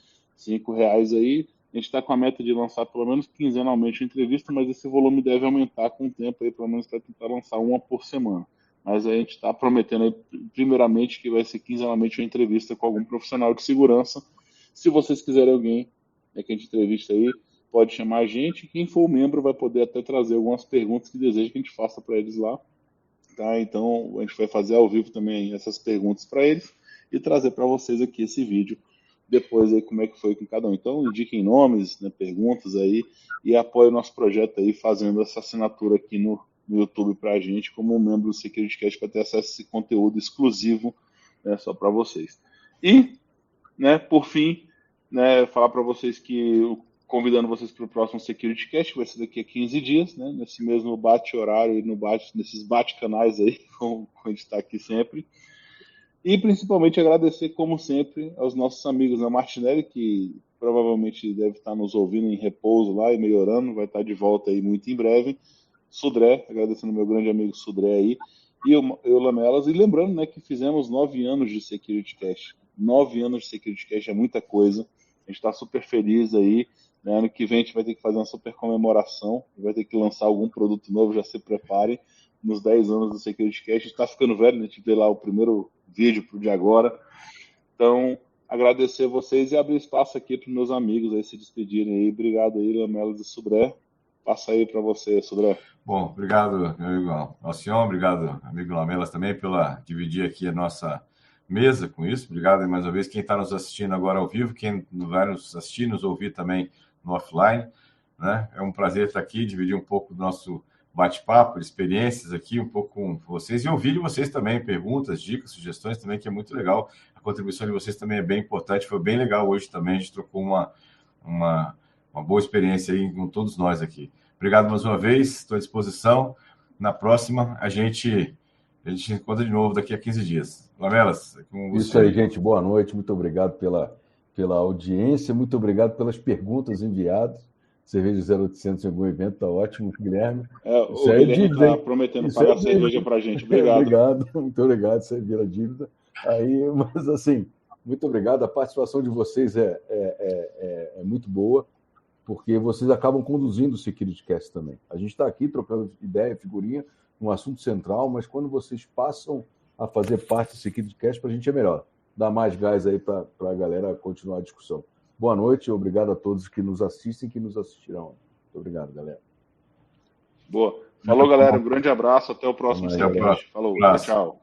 R$5 aí. A gente está com a meta de lançar pelo menos quinzenalmente a entrevista, mas esse volume deve aumentar com o tempo aí, pelo menos para tentar lançar uma por semana. Mas a gente está prometendo aí, primeiramente, que vai ser quinzenalmente uma entrevista com algum profissional de segurança. Se vocês quiserem alguém, né, que a gente entrevista aí, pode chamar a gente. Quem for membro vai poder até trazer algumas perguntas que deseja que a gente faça para eles lá. Tá? Então, a gente vai fazer ao vivo também essas perguntas para eles e trazer para vocês aqui esse vídeo depois aí como é que foi com cada um. Então, indiquem nomes, né, perguntas aí, e apoiem o nosso projeto aí fazendo essa assinatura aqui no YouTube para a gente, como um membro do SecurityCast, para ter acesso a esse conteúdo exclusivo, né, só para vocês. E, né, por fim, né, falar para vocês que, convidando vocês para o próximo SecurityCast, que vai ser daqui a 15 dias, né, nesse mesmo bate-horário e nesses bate-canais aí, como a gente está aqui sempre. E principalmente agradecer, como sempre, aos nossos amigos da Martinelli, que provavelmente deve estar nos ouvindo em repouso lá e melhorando, vai estar de volta aí muito em breve. Sudré, agradecendo meu grande amigo Sudré aí, e eu Lamelas, e lembrando, né, que fizemos 9 anos de SecurityCast. 9 anos de SecurityCast é muita coisa, a gente está super feliz aí, né? Ano que vem a gente vai ter que fazer uma super comemoração, vai ter que lançar algum produto novo, já se prepare, nos 10 anos do SecurityCast. A gente está ficando velho, né? A gente vê lá o primeiro vídeo pro de agora. Então, agradecer a vocês e abrir espaço aqui para os meus amigos aí se despedirem aí. Obrigado aí, Lamelas e Sudré. Passa aí para você, Sudré. Bom, obrigado, meu amigo Alcion, obrigado, amigo Lamelas, também, pela dividir aqui a nossa mesa com isso. Obrigado mais uma vez quem está nos assistindo agora ao vivo, quem vai nos assistir, nos ouvir também no offline, né? É um prazer estar aqui, dividir um pouco do nosso bate-papo, experiências aqui, um pouco com vocês, e ouvir de vocês também, perguntas, dicas, sugestões também, que é muito legal. A contribuição de vocês também é bem importante, foi bem legal hoje também, a gente trocou uma boa experiência aí com todos nós aqui. Obrigado mais uma vez, estou à disposição. Na próxima, a gente se encontra de novo daqui a 15 dias. Lamelas, com você. Isso aí, gente. Boa noite. Muito obrigado pela audiência. Muito obrigado pelas perguntas enviadas. Cerveja 0800 em algum evento, está ótimo, Guilherme. O Guilherme está prometendo pagar cerveja para a gente. Obrigado. Obrigado, muito obrigado. Isso aí vira dívida. Mas, assim, muito obrigado. A participação de vocês é muito boa, porque vocês acabam conduzindo o SecurityCast também. A gente está aqui trocando ideia, figurinha, um assunto central, mas quando vocês passam a fazer parte do SecurityCast, para a gente é melhor. Dá mais gás aí para a galera continuar a discussão. Boa noite e obrigado a todos que nos assistem e que nos assistirão. Muito obrigado, galera. Boa. Falou, galera. Um grande abraço. Até o próximo SecurityCast. Falou. Tchau.